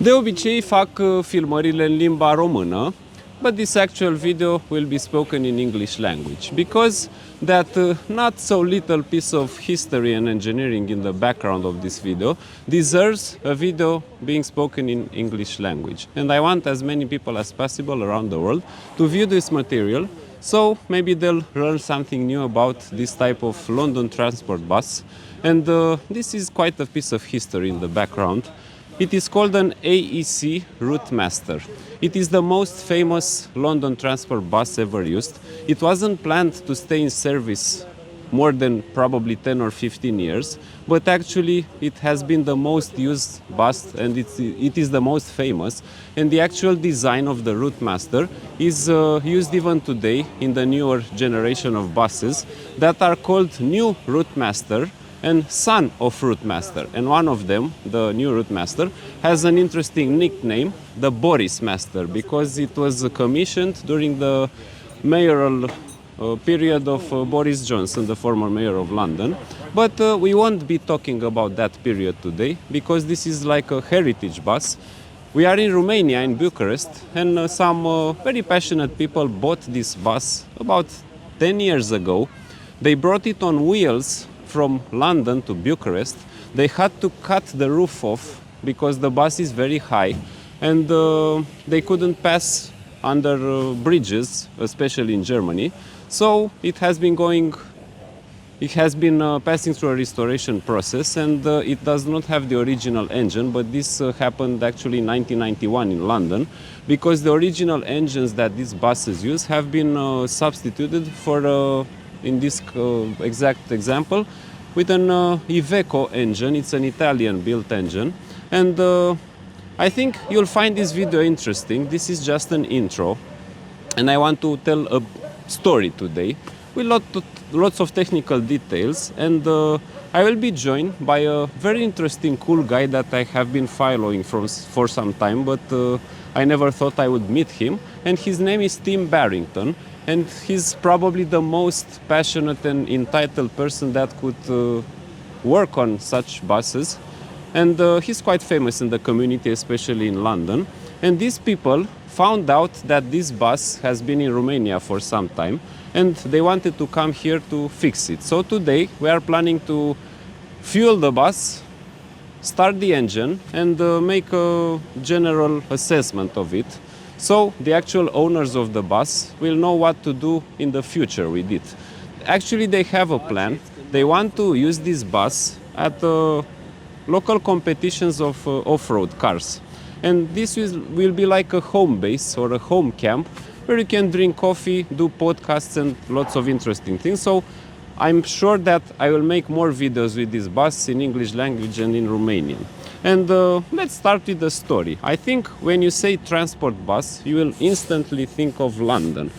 De obicei fac filmările în limba română, but this actual video will be spoken in English language because that not so little piece of history and engineering in the background of this video deserves a video being spoken in English language. And I want as many people as possible around the world to view this material, so maybe they'll learn something new about this type of London transport bus. And this is quite a piece of history in the background. It is called an AEC Routemaster. It is the most famous London transport bus ever used. It wasn't planned to stay in service more than probably 10 or 15 years, but actually it has been the most used bus and it is the most famous. And the actual design of the Routemaster is used even today in the newer generation of buses that are called New Routemaster and Son of Routemaster. And one of them, the new Routemaster, has an interesting nickname, the Boris Master, because it was commissioned during the mayoral period of Boris Johnson, the former mayor of London. But we won't be talking about that period today, because this is like a heritage bus. We are in Romania, in Bucharest, and some very passionate people bought this bus about 10 years ago. They brought it on wheels from London to Bucharest. They had to cut the roof off because the bus is very high and they couldn't pass under bridges, especially in Germany. So it has been passing through a restoration process, and it does not have the original engine, but this happened actually in 1991 in London, because the original engines that these buses use have been substituted for in this exact example with an Iveco engine. It's an Italian built engine, and I think you'll find this video interesting. This is just an intro, and I want to tell a story today with lots of technical details, and I will be joined by a very interesting, cool guy that I have been following for some time, but I never thought I would meet him, and his name is Tim Barrington. And he's probably the most passionate and entitled person that could work on such buses. And he's quite famous in the community, especially in London. And these people found out that this bus has been in Romania for some time, and they wanted to come here to fix it. So today we are planning to fuel the bus, start the engine, and make a general assessment of it. So the actual owners of the bus will know what to do in the future with it. Actually, they have a plan. They want to use this bus at local competitions of off-road cars. And this will be like a home base or a home camp where you can drink coffee, do podcasts, and lots of interesting things. So I'm sure that I will make more videos with this bus in English language and in Romanian. And let's start with the story. I think when you say transport bus, you will instantly think of London.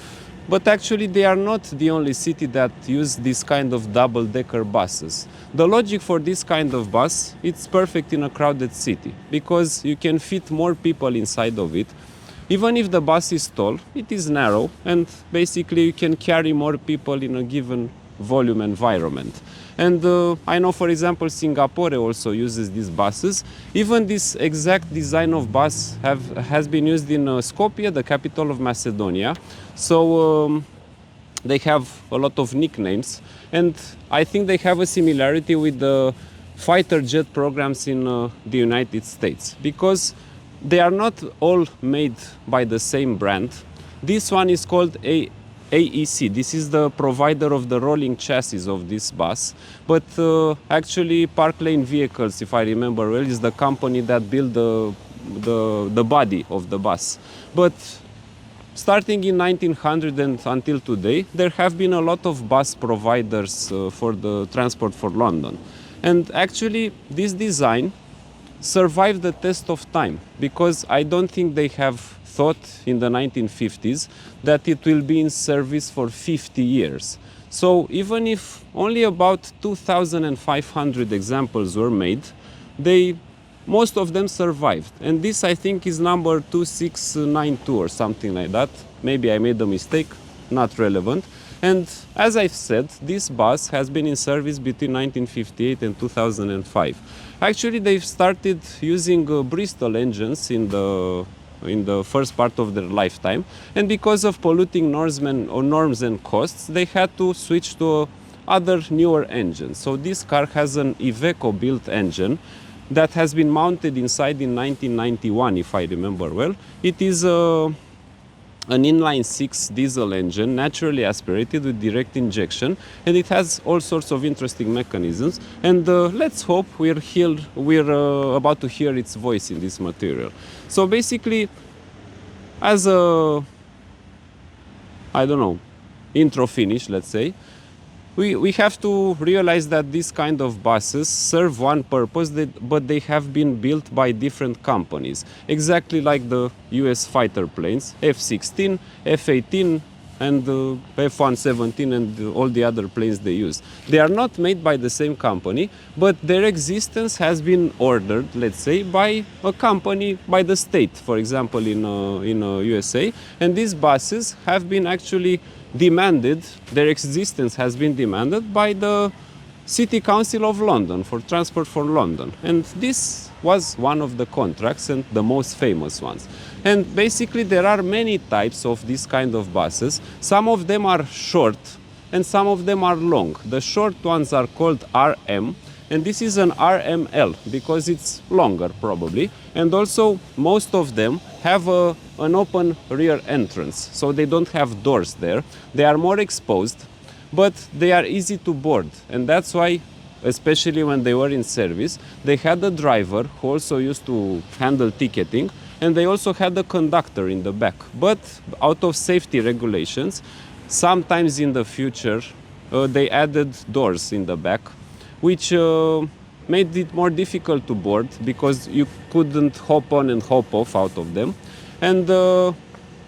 But actually they are not the only city that use this kind of double-decker buses. The logic for this kind of bus, it's perfect in a crowded city, because you can fit more people inside of it. Even if the bus is tall, it is narrow, and basically you can carry more people in a given volume environment. And I know, for example, Singapore also uses these buses. Even this exact design of bus has been used in Skopje, the capital of Macedonia. So they have a lot of nicknames. And I think they have a similarity with the fighter jet programs in the United States, because they are not all made by the same brand. This one is called AEC. This is the provider of the rolling chassis of this bus, but actually Park Lane Vehicles, if I remember well, is the company that built the body of the bus. But starting in 1900 and until today, there have been a lot of bus providers for the transport for London. And actually this design survived the test of time, because I don't think they have thought in the 1950s that it will be in service for 50 years. So even if only about 2,500 examples were made, most of them survived. And this, I think, is number 2692 or something like that. Maybe I made a mistake, not relevant. And as I've said, this bus has been in service between 1958 and 2005. Actually, they've started using Bristol engines in the first part of their lifetime, and because of polluting norms and costs, they had to switch to other newer engines. So this car has an Iveco built engine that has been mounted inside in 1991, if I remember well. It is an inline 6 diesel engine, naturally aspirated with direct injection, and it has all sorts of interesting mechanisms. And let's hope we're about to hear its voice in this material. So basically, as a, I don't know, intro finish, let's say, we have to realize that these kind of buses serve one purpose, but they have been built by different companies. Exactly like the US fighter planes, F-16, F-18, and F-117 and all the other planes they use. They are not made by the same company, but their existence has been ordered, let's say, by a company, by the state, for example, in USA. And these buses have been actually demanded, their existence has been demanded by the City Council of London for Transport for London. And this was one of the contracts and the most famous ones. And basically there are many types of this kind of buses. Some of them are short and some of them are long. The short ones are called RM, and this is an RML because it's longer probably. And also most of them have an open rear entrance, so they don't have doors there. They are more exposed, but they are easy to board, and that's why, especially when they were in service, they had a driver who also used to handle ticketing, and they also had a conductor in the back. But out of safety regulations, sometimes in the future they added doors in the back, which made it more difficult to board because you couldn't hop on and hop off out of them. And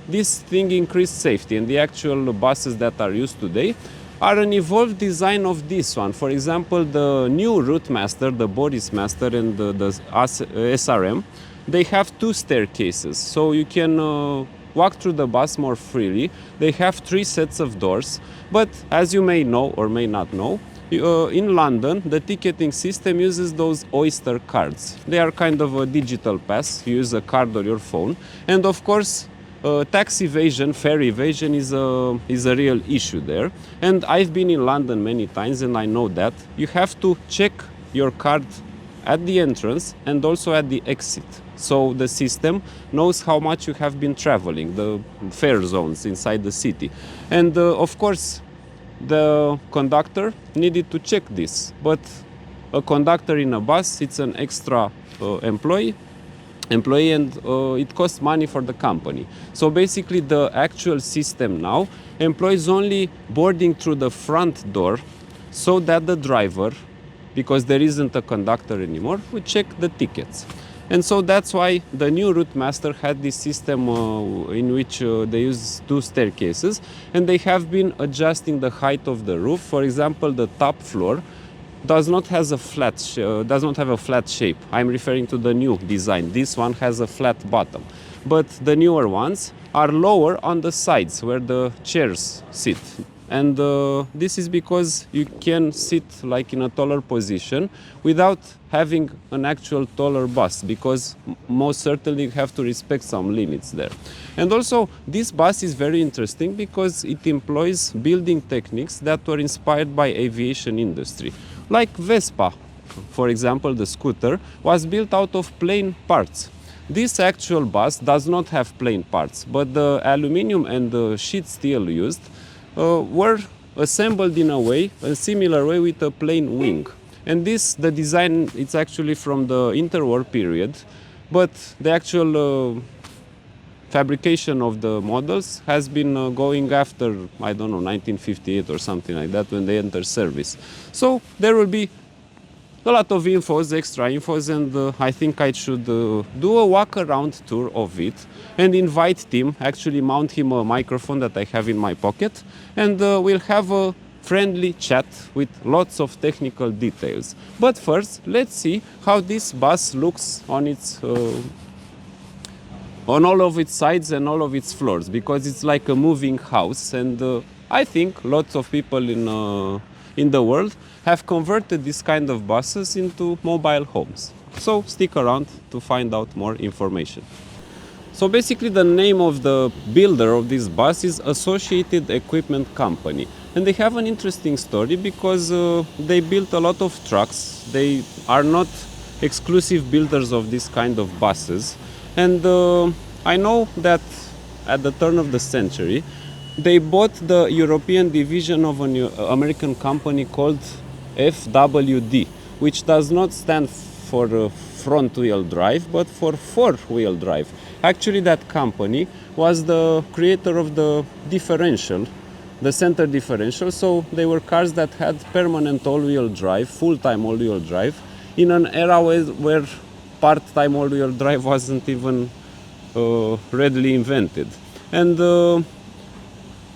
this thing increased safety, and the actual buses that are used today are an evolved design of this one. For example, the new Routemaster, the Boris Master, and the SRM, they have two staircases, so you can walk through the bus more freely. They have 3 sets of doors, but as you may know or may not know, in London, the ticketing system uses those Oyster cards. They are kind of a digital pass. You use a card on your phone. And of course, tax evasion, fare evasion is a real issue there. And I've been in London many times and I know that. You have to check your card at the entrance and also at the exit. So the system knows how much you have been traveling, the fare zones inside the city. And of course, the conductor needed to check this, but a conductor in a bus, it's an extra employee and it costs money for the company. So basically the actual system now employs only boarding through the front door so that the driver, because there isn't a conductor anymore, would check the tickets. And so that's why the new Routemaster had this system in which they use 2 staircases, and they have been adjusting the height of the roof. For example, the top floor does not have a flat shape. I'm referring to the new design. This one has a flat bottom, but the newer ones are lower on the sides where the chairs sit. And this is because you can sit like in a taller position without having an actual taller bus, because most certainly you have to respect some limits there. And also this bus is very interesting because it employs building techniques that were inspired by aviation industry. Like Vespa, for example, the scooter, was built out of plain parts. This actual bus does not have plain parts, but the aluminium and the sheet steel used were assembled in a similar way with a plain wing. And the design, it's actually from the interwar period, but the actual fabrication of the models has been going after, I don't know, 1958 or something like that, when they enter service. So there will be a lot of infos, extra infos, and I think I should do a walk around tour of it and invite Tim, actually mount him a microphone that I have in my pocket, and we'll have a friendly chat with lots of technical details. But first, let's see how this bus looks on all of its sides and all of its floors, because it's like a moving house, and I think lots of people in the world have converted this kind of buses into mobile homes. So stick around to find out more information. So basically the name of the builder of this bus is Associated Equipment Company. And they have an interesting story because they built a lot of trucks. They are not exclusive builders of this kind of buses. And I know that at the turn of the century, they bought the European division of an American company called FWD, which does not stand for front-wheel drive, but for four-wheel drive. Actually, that company was the creator of the differential, the center differential. So they were cars that had permanent all-wheel drive, full-time all-wheel drive, in an era where part-time all-wheel drive wasn't even readily invented. And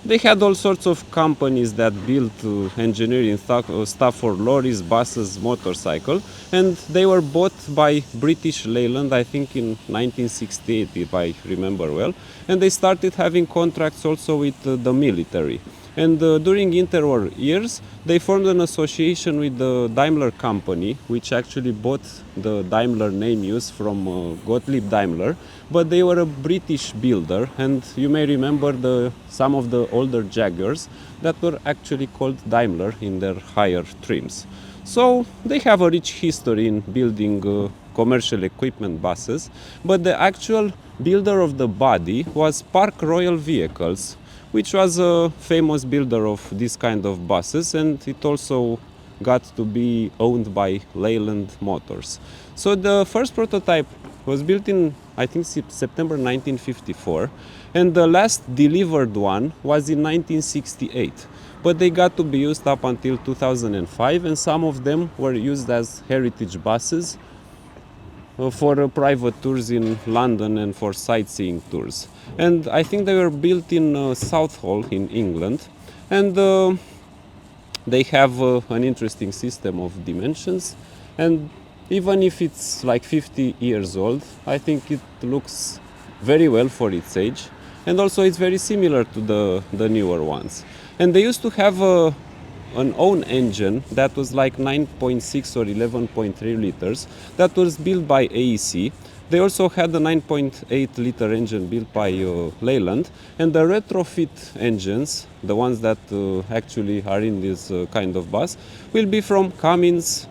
they had all sorts of companies that built engineering stuff for lorries, buses, motorcycles, and they were bought by British Leyland, I think in 1968, if I remember well, and they started having contracts also with the military. And during interwar years, they formed an association with the Daimler company, which actually bought the Daimler name use from Gottlieb Daimler. But they were a British builder, and you may remember some of the older Jaguars that were actually called Daimler in their higher trims. So they have a rich history in building commercial equipment buses, but the actual builder of the body was Park Royal Vehicles, which was a famous builder of this kind of buses, and it also got to be owned by Leyland Motors. So the first prototype was built in, I think, September 1954, and the last delivered one was in 1968. But they got to be used up until 2005, and some of them were used as heritage buses for private tours in London and for sightseeing tours. And I think they were built in Southall in England, and they have an interesting system of dimensions. And even if it's like 50 years old, I think it looks very well for its age, and also it's very similar to the newer ones. And they used to have an own engine that was like 9.6 or 11.3 liters that was built by AEC. They also had a 9.8 liter engine built by Leyland, and the retrofit engines, the ones that actually are in this kind of bus, will be from Cummins,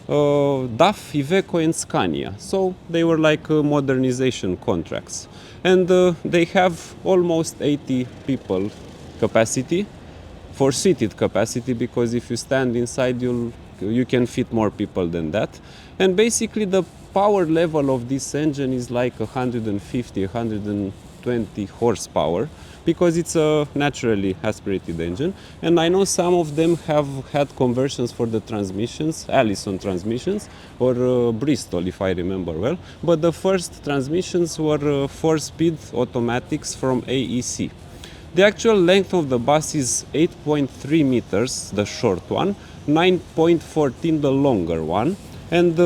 DAF, Iveco and Scania. So they were like modernization contracts. And they have almost 80 people capacity, for seated capacity, because if you stand inside you can fit more people than that. And basically the power level of this engine is like 150, 120 horsepower, because it's a naturally aspirated engine. And I know some of them have had conversions for the transmissions, Allison transmissions, or Bristol, if I remember well. But the first transmissions were 4-speed automatics from AEC. The actual length of the bus is 8.3 meters, the short one, 9.14 the longer one, and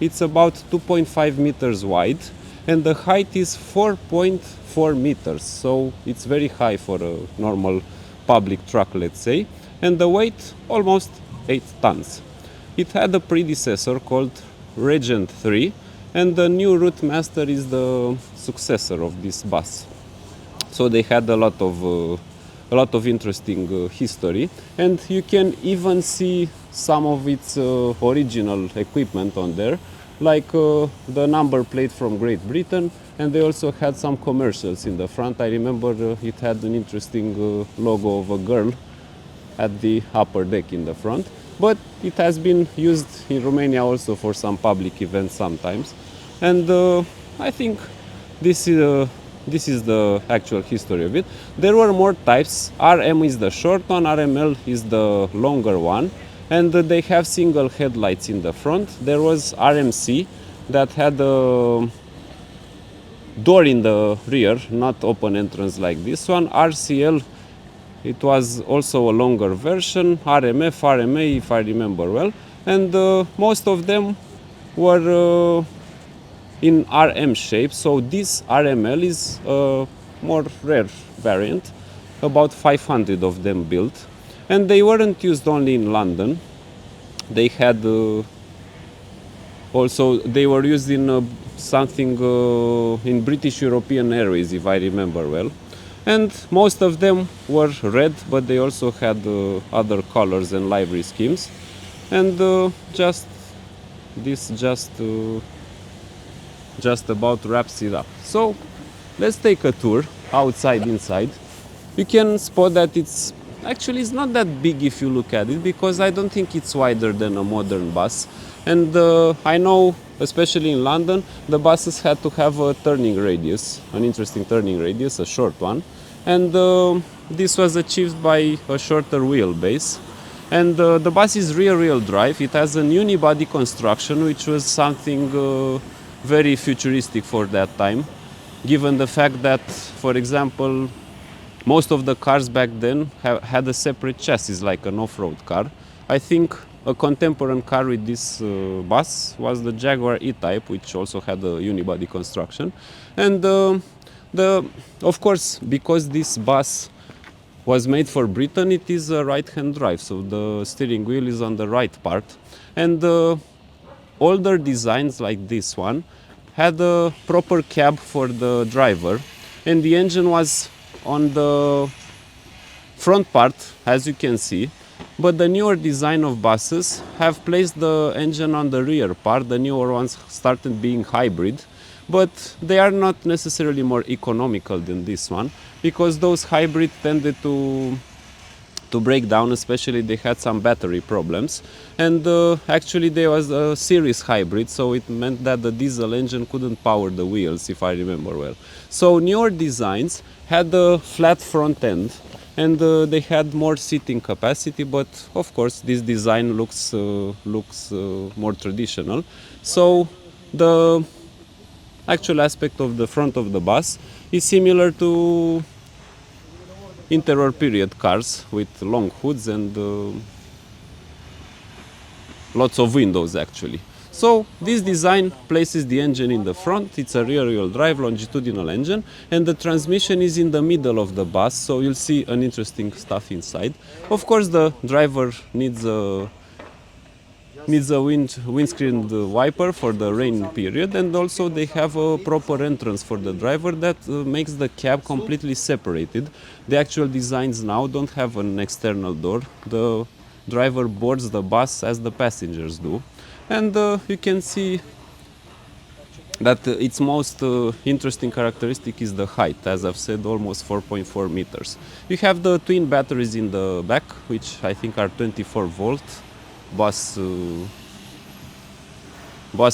it's about 2.5 meters wide, and the height is 4.4 meters, so it's very high for a normal public truck, let's say, and the weight almost 8 tons. It had a predecessor called Regent 3, and the new Routemaster is the successor of this bus. So they had a lot of interesting history, and you can even see some of its original equipment on there, like the number plate from Great Britain, and they also had some commercials in the front. I remember it had an interesting logo of a girl at the upper deck in the front, but it has been used in Romania also for some public events sometimes, and I think this is the actual history of it. There were more types. RM is the short one, RML is the longer one, and they have single headlights in the front. There was RMC that had a door in the rear, not open entrance like this one. RCL, it was also a longer version. RMF, RMA, if I remember well, and most of them were in RM shape. So this RML is a more rare variant, about 500 of them built, and they weren't used only in London. They had also they were used in something in British European Airways, if I remember well. And most of them were red, but they also had other colors and livery schemes. And this just about wraps it up. So let's take a tour outside, inside. You can spot that it's not that big if you look at it, because I don't think it's wider than a modern bus. And I know, especially in London, the buses had to have a turning radius, an interesting turning radius, a short one. And this was achieved by a shorter wheelbase. And the bus is rear-wheel drive. It has an unibody construction, which was something very futuristic for that time, given the fact that, for example, most of the cars back then had a separate chassis, like an off-road car. I think a contemporary car with this bus was the Jaguar E-Type, which also had a unibody construction. And of course, because this bus was made for Britain, it is a right-hand drive, so the steering wheel is on the right part. And older designs like this one had a proper cab for the driver, and the engine was on the front part, as you can see. But the newer design of buses have placed the engine on the rear part. The newer ones started being hybrid, but they are not necessarily more economical than this one, because those hybrid tended to break down, especially they had some battery problems. And actually there was a series hybrid, so it meant that the diesel engine couldn't power the wheels, if I remember well. So newer designs had a flat front end, and they had more seating capacity, but of course this design looks more traditional. So the actual aspect of the front of the bus is similar to interior period cars with long hoods and lots of windows actually. So this design places the engine in the front. It's a rear-wheel drive longitudinal engine, and the transmission is in the middle of the bus, so you'll see an interesting stuff inside. Of course, the driver needs a windscreen wiper for the rain period, and also they have a proper entrance for the driver that makes the cab completely separated. The actual designs now don't have an external door. The driver boards the bus as the passengers do. And you can see that its most interesting characteristic is the height. As I've said, almost 4.4 meters. You have the twin batteries in the back, which I think are 24-volt bus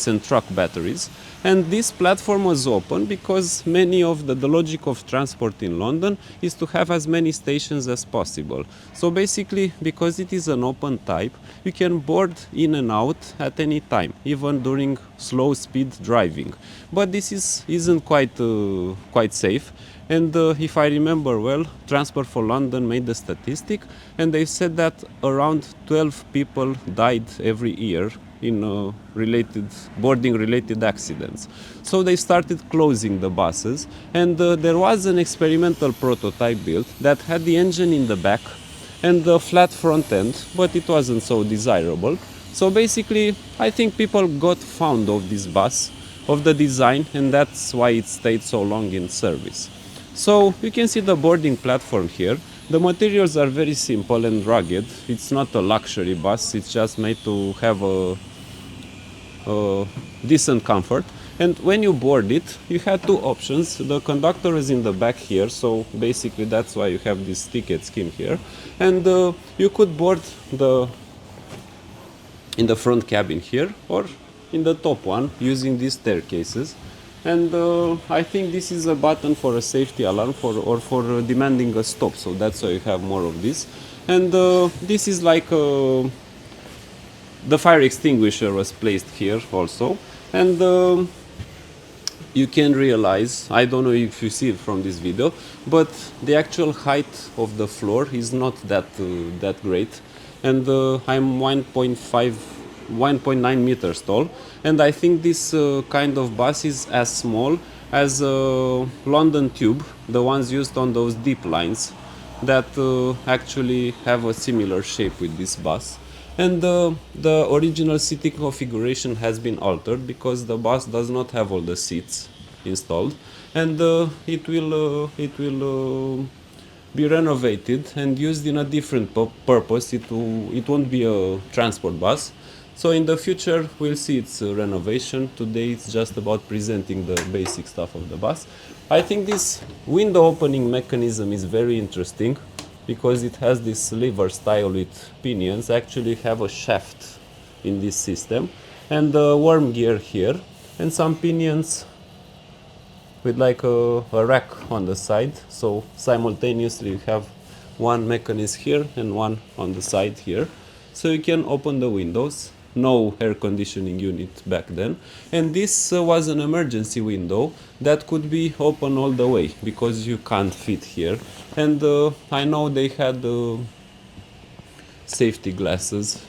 and truck batteries. And this platform was open because many of the logic of transport in London is to have as many stations as possible. So basically, because it is an open type, you can board in and out at any time, even during slow speed driving. But this isn't quite safe. And if I remember well, Transport for London made the statistic, and they said that around 12 people died every year in boarding-related accidents. So they started closing the buses, and there was an experimental prototype built that had the engine in the back and the flat front end, but it wasn't so desirable. So basically, I think people got fond of this bus, of the design, and that's why it stayed so long in service. So you can see the boarding platform here. The materials are very simple and rugged. It's not a luxury bus, it's just made to have a decent comfort. And when you board it, you had two options. The conductor is in the back here, so basically that's why you have this ticket scheme here. And you could board in the front cabin here, or in the top one, using these staircases. And I think this is a button for a safety alarm or for demanding a stop, so that's why you have more of this. And this is like the fire extinguisher was placed here also. And you can realize, I don't know if you see it from this video, but the actual height of the floor is not that great. And I'm 1.9 meters tall, and I think this kind of bus is as small as London Tube, the ones used on those deep lines. that actually have a similar shape with this bus. And the original seating configuration has been altered because the bus does not have all the seats installed, and it will be renovated and used in a different purpose. It won't be a transport bus. So in the future we'll see its renovation. Today it's just about presenting the basic stuff of the bus. I think this window opening mechanism is very interesting because it has this lever style with pinions. Actually have a shaft in this system and a worm gear here and some pinions with like a rack on the side, so simultaneously you have one mechanism here and one on the side here, so you can open the windows. No air conditioning unit back then, and this was an emergency window that could be open all the way because you can't fit here. And I know they had safety glasses,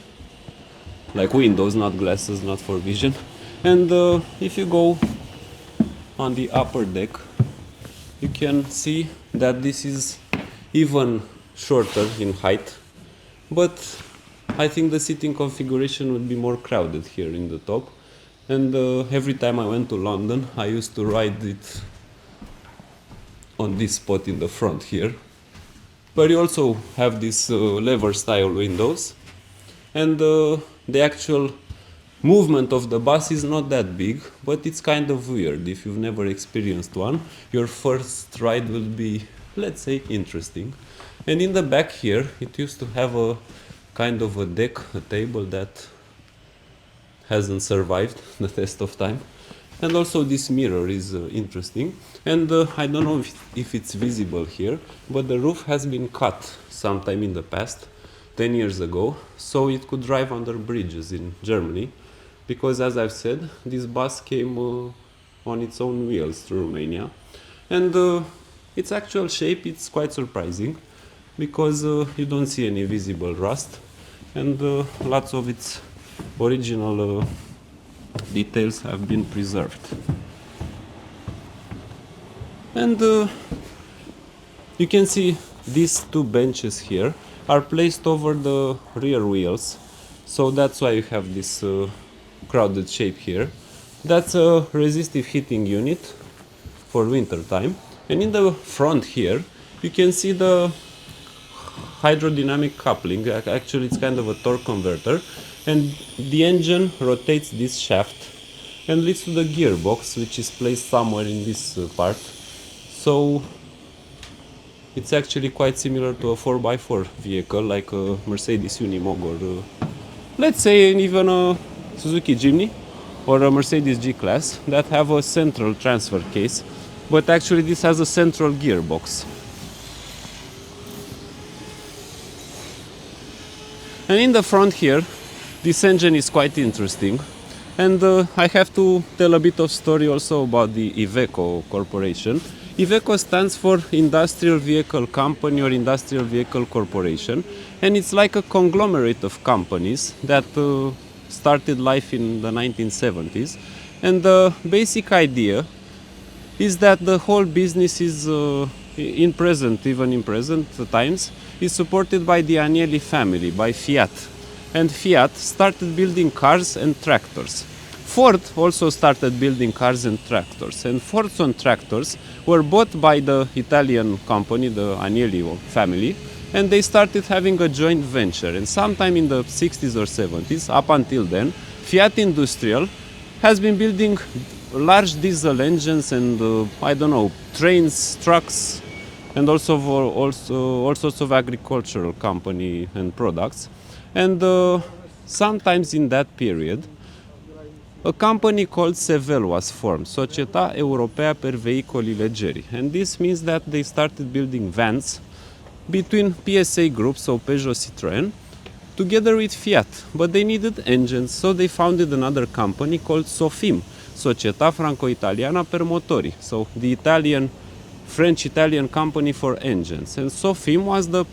like windows, not glasses, not for vision. And if you go on the upper deck, you can see that this is even shorter in height, but I think the seating configuration would be more crowded here in the top. And every time I went to London, I used to ride it on this spot in the front here. But you also have these lever style windows, and the actual movement of the bus is not that big, but it's kind of weird. If you've never experienced one, your first ride will be, let's say, interesting. And in the back here, it used to have a kind of a deck, a table that hasn't survived the test of time. And also this mirror is interesting. And I don't know if it's visible here, but the roof has been cut sometime in the past, 10 years ago, so it could drive under bridges in Germany. Because as I've said, this bus came on its own wheels through Romania. And its actual shape, it's quite surprising because you don't see any visible rust, and lots of its original details have been preserved. And you can see these two benches here are placed over the rear wheels, so that's why you have this crowded shape here. That's a resistive heating unit for winter time. And in the front here you can see the hydrodynamic coupling. Actually it's kind of a torque converter, and the engine rotates this shaft and leads to the gearbox, which is placed somewhere in this part. So it's actually quite similar to a 4x4 vehicle, like a Mercedes Unimog, or let's say even a Suzuki Jimny or a Mercedes G-Class that have a central transfer case, but actually this has a central gearbox. And in the front here, this engine is quite interesting, and I have to tell a bit of story also about the Iveco corporation. Iveco stands for Industrial Vehicle Company or Industrial Vehicle Corporation, and it's like a conglomerate of companies that started life in the 1970s. And the basic idea is that the whole business is even in present times, is supported by the Agnelli family, by Fiat. And Fiat started building cars and tractors. Ford also started building cars and tractors, and Fords and tractors were bought by the Italian company, the Agnelli family, and they started having a joint venture. And sometime in the 60s or 70s, up until then, Fiat Industrial has been building large diesel engines and trains, trucks, and also all sorts of agricultural company and products. And sometimes in that period, a company called Sevel was formed, Società Europea per Veicoli Leggeri, and this means that they started building vans between PSA Group, so Peugeot Citroën, together with Fiat, but they needed engines, so they founded another company called Sofim, Società Franco-Italiana per Motori, so the French-Italian company for engines. And Sofim was the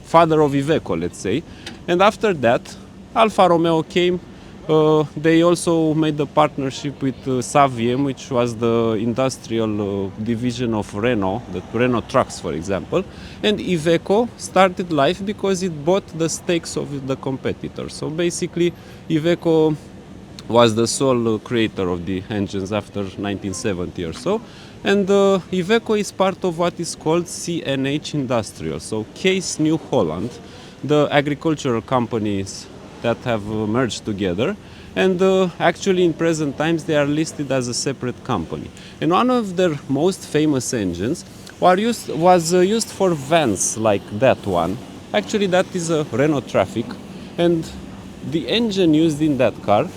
father of Iveco, let's say. And after that, Alfa Romeo came They also made a partnership with Saviem, which was the industrial division of Renault, the Renault trucks, for example. And Iveco started life because it bought the stakes of the competitor. So basically, Iveco was the sole creator of the engines after 1970 or so. And Iveco is part of what is called CNH Industrial, so Case New Holland, the agricultural companies that have merged together, and actually in present times they are listed as a separate company. And one of their most famous engines was used for vans like that one. Actually that is a Renault Trafic, and the engine used in that car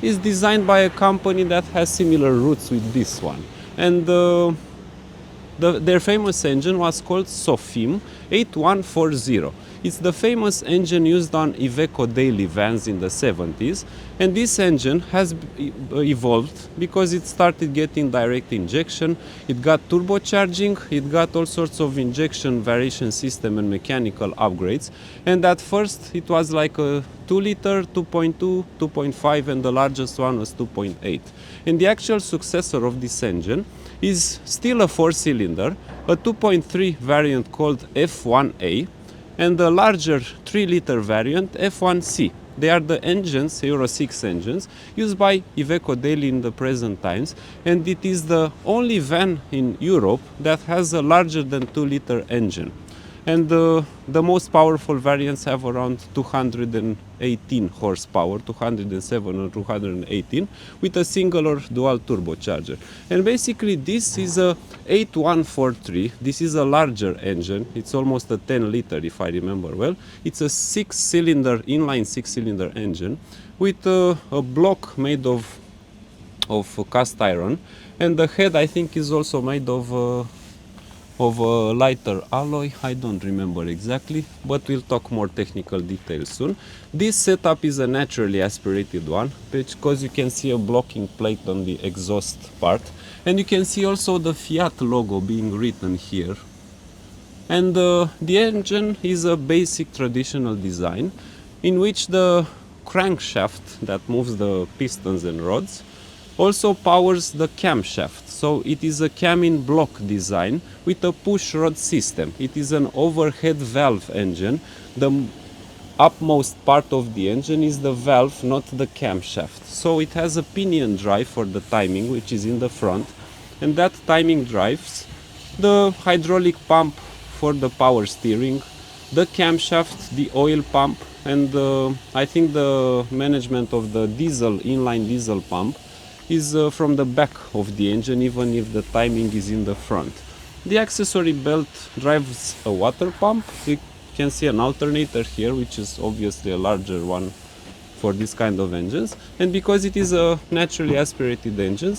is designed by a company that has similar roots with this one. And their famous engine was called Sofim 8140. It's the famous engine used on Iveco daily vans in the 70s, and this engine has evolved because it started getting direct injection, it got turbocharging, it got all sorts of injection variation system and mechanical upgrades, and at first it was like a 2 liter, 2.2, 2.5, and the largest one was 2.8. And the actual successor of this engine is still a 4-cylinder, a 2.3 variant called F1A, and the larger 3-liter variant F1C. They are the engines, Euro 6 engines, used by Iveco daily in the present times, and it is the only van in Europe that has a larger than 2-liter engine. And the most powerful variants have around 218 horsepower, 207 or 218, with a single or dual turbocharger. And basically this is a 8143, this is a larger engine, it's almost a 10 liter if I remember well. It's a 6-cylinder, inline 6-cylinder engine with a block made of cast iron, and the head I think is also made of a lighter alloy. I don't remember exactly, but we'll talk more technical details soon. This setup is a naturally aspirated one because you can see a blocking plate on the exhaust part, and you can see also the Fiat logo being written here. And the engine is a basic traditional design in which the crankshaft that moves the pistons and rods also powers the camshaft. So it is a cam in block design with a push rod system. It is an overhead valve engine. The upmost part of the engine is the valve, not the camshaft. So it has a pinion drive for the timing, which is in the front, and that timing drives the hydraulic pump for the power steering, the camshaft, the oil pump, and I think the management of the diesel, inline diesel pump is from the back of the engine, even if the timing is in the front. The accessory belt drives a water pump. You can see an alternator here, which is obviously a larger one for this kind of engines. And because it is a naturally aspirated engine,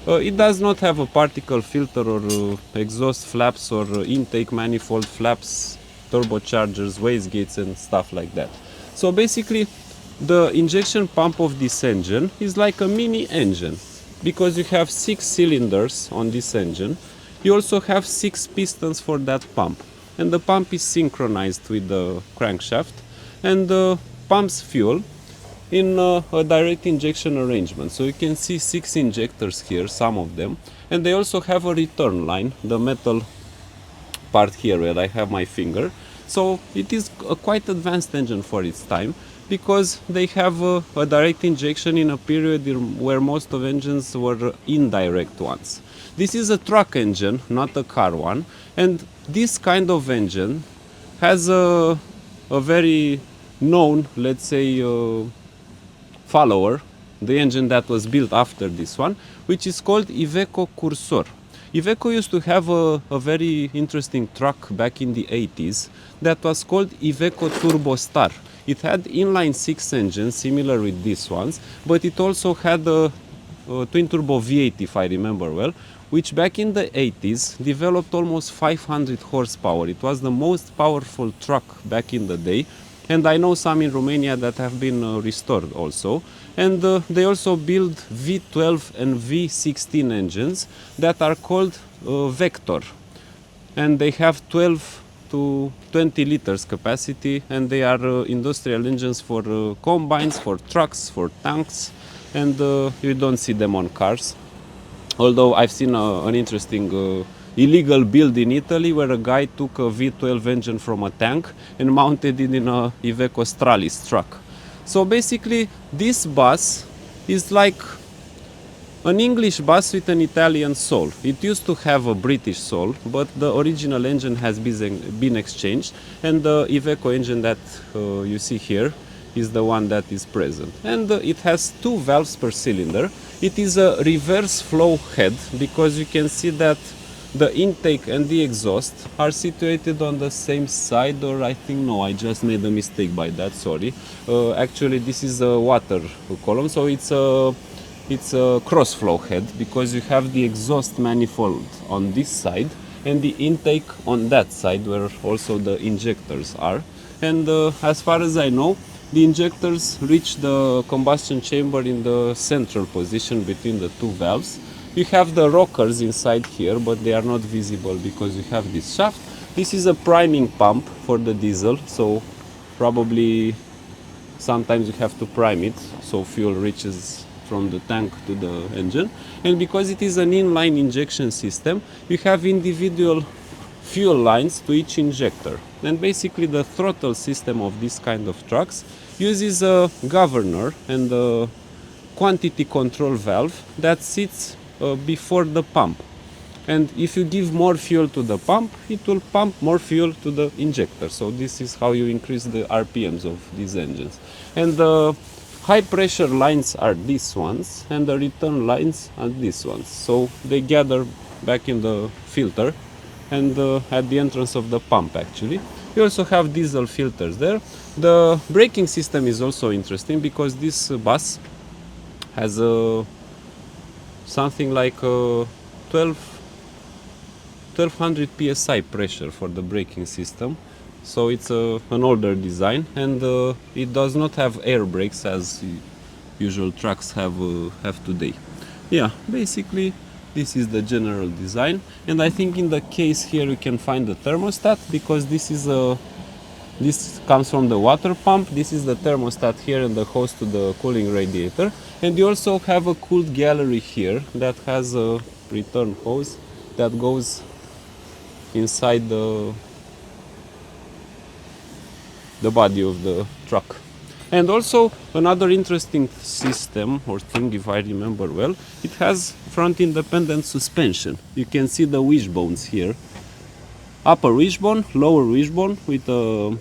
it does not have a particle filter or exhaust flaps or intake manifold flaps, turbochargers, wastegates and stuff like that. So basically the injection pump of this engine is like a mini engine because you have 6 cylinders on this engine. You also have 6 pistons for that pump, and the pump is synchronized with the crankshaft and pumps fuel in a direct injection arrangement. So you can see 6 injectors here, some of them, and they also have a return line, the metal part here where I have my finger. So it is a quite advanced engine for its time, because they have a direct injection in a period where most of engines were indirect ones. This is a truck engine, not a car one, and this kind of engine has a very known, let's say, follower, the engine that was built after this one, which is called Iveco Cursor. Iveco used to have a very interesting truck back in the 80s that was called Iveco Turbo Star. It had inline 6 engines similar with these ones, but it also had a twin turbo V8 if I remember well, which back in the 80s developed almost 500 horsepower. It was the most powerful truck back in the day, and I know some in Romania that have been restored also. And they also build V12 and V16 engines that are called Vector, and they have 12 to 20 liters capacity, and they are industrial engines for combines, for trucks, for tanks, and you don't see them on cars. Although I've seen an interesting illegal build in Italy where a guy took a V12 engine from a tank and mounted it in a Iveco Stralis truck. So basically this bus is like an English bus with an Italian soul. It used to have a British soul, but the original engine has been exchanged, and the Iveco engine that you see here is the one that is present. And it has 2 valves per cylinder. It is a reverse flow head because you can see that the intake and the exhaust are situated on the same side, or I think no, I just made a mistake by that, sorry. Actually this is a water column, so it's a cross flow head because you have the exhaust manifold on this side and the intake on that side where also the injectors are. And as far as I know, the injectors reach the combustion chamber in the central position between the 2 valves. You have the rockers inside here, but they are not visible because you have this shaft. This is a priming pump for the diesel, so probably sometimes you have to prime it so fuel reaches from the tank to the engine. And because it is an inline injection system, you have individual fuel lines to each injector. And basically the throttle system of this kind of trucks uses a governor and a quantity control valve that sits before the pump. And if you give more fuel to the pump, it will pump more fuel to the injector. So this is how you increase the RPMs of these engines. And the high pressure lines are these ones, and the return lines are these ones. So they gather back in the filter and at the entrance of the pump actually. You also have diesel filters there. The braking system is also interesting because this bus has something like 1200 psi pressure for the braking system. So it's an older design, and it does not have air brakes as usual trucks have today. Yeah, basically this is the general design, and I think in the case here you can find the thermostat because this comes from the water pump. This is the thermostat here and the hose to the cooling radiator, and you also have a cooled gallery here that has a return hose that goes inside the body of the truck. And also another interesting system or thing, if I remember well, it has front independent suspension. You can see the wishbones here. Upper wishbone, lower wishbone with a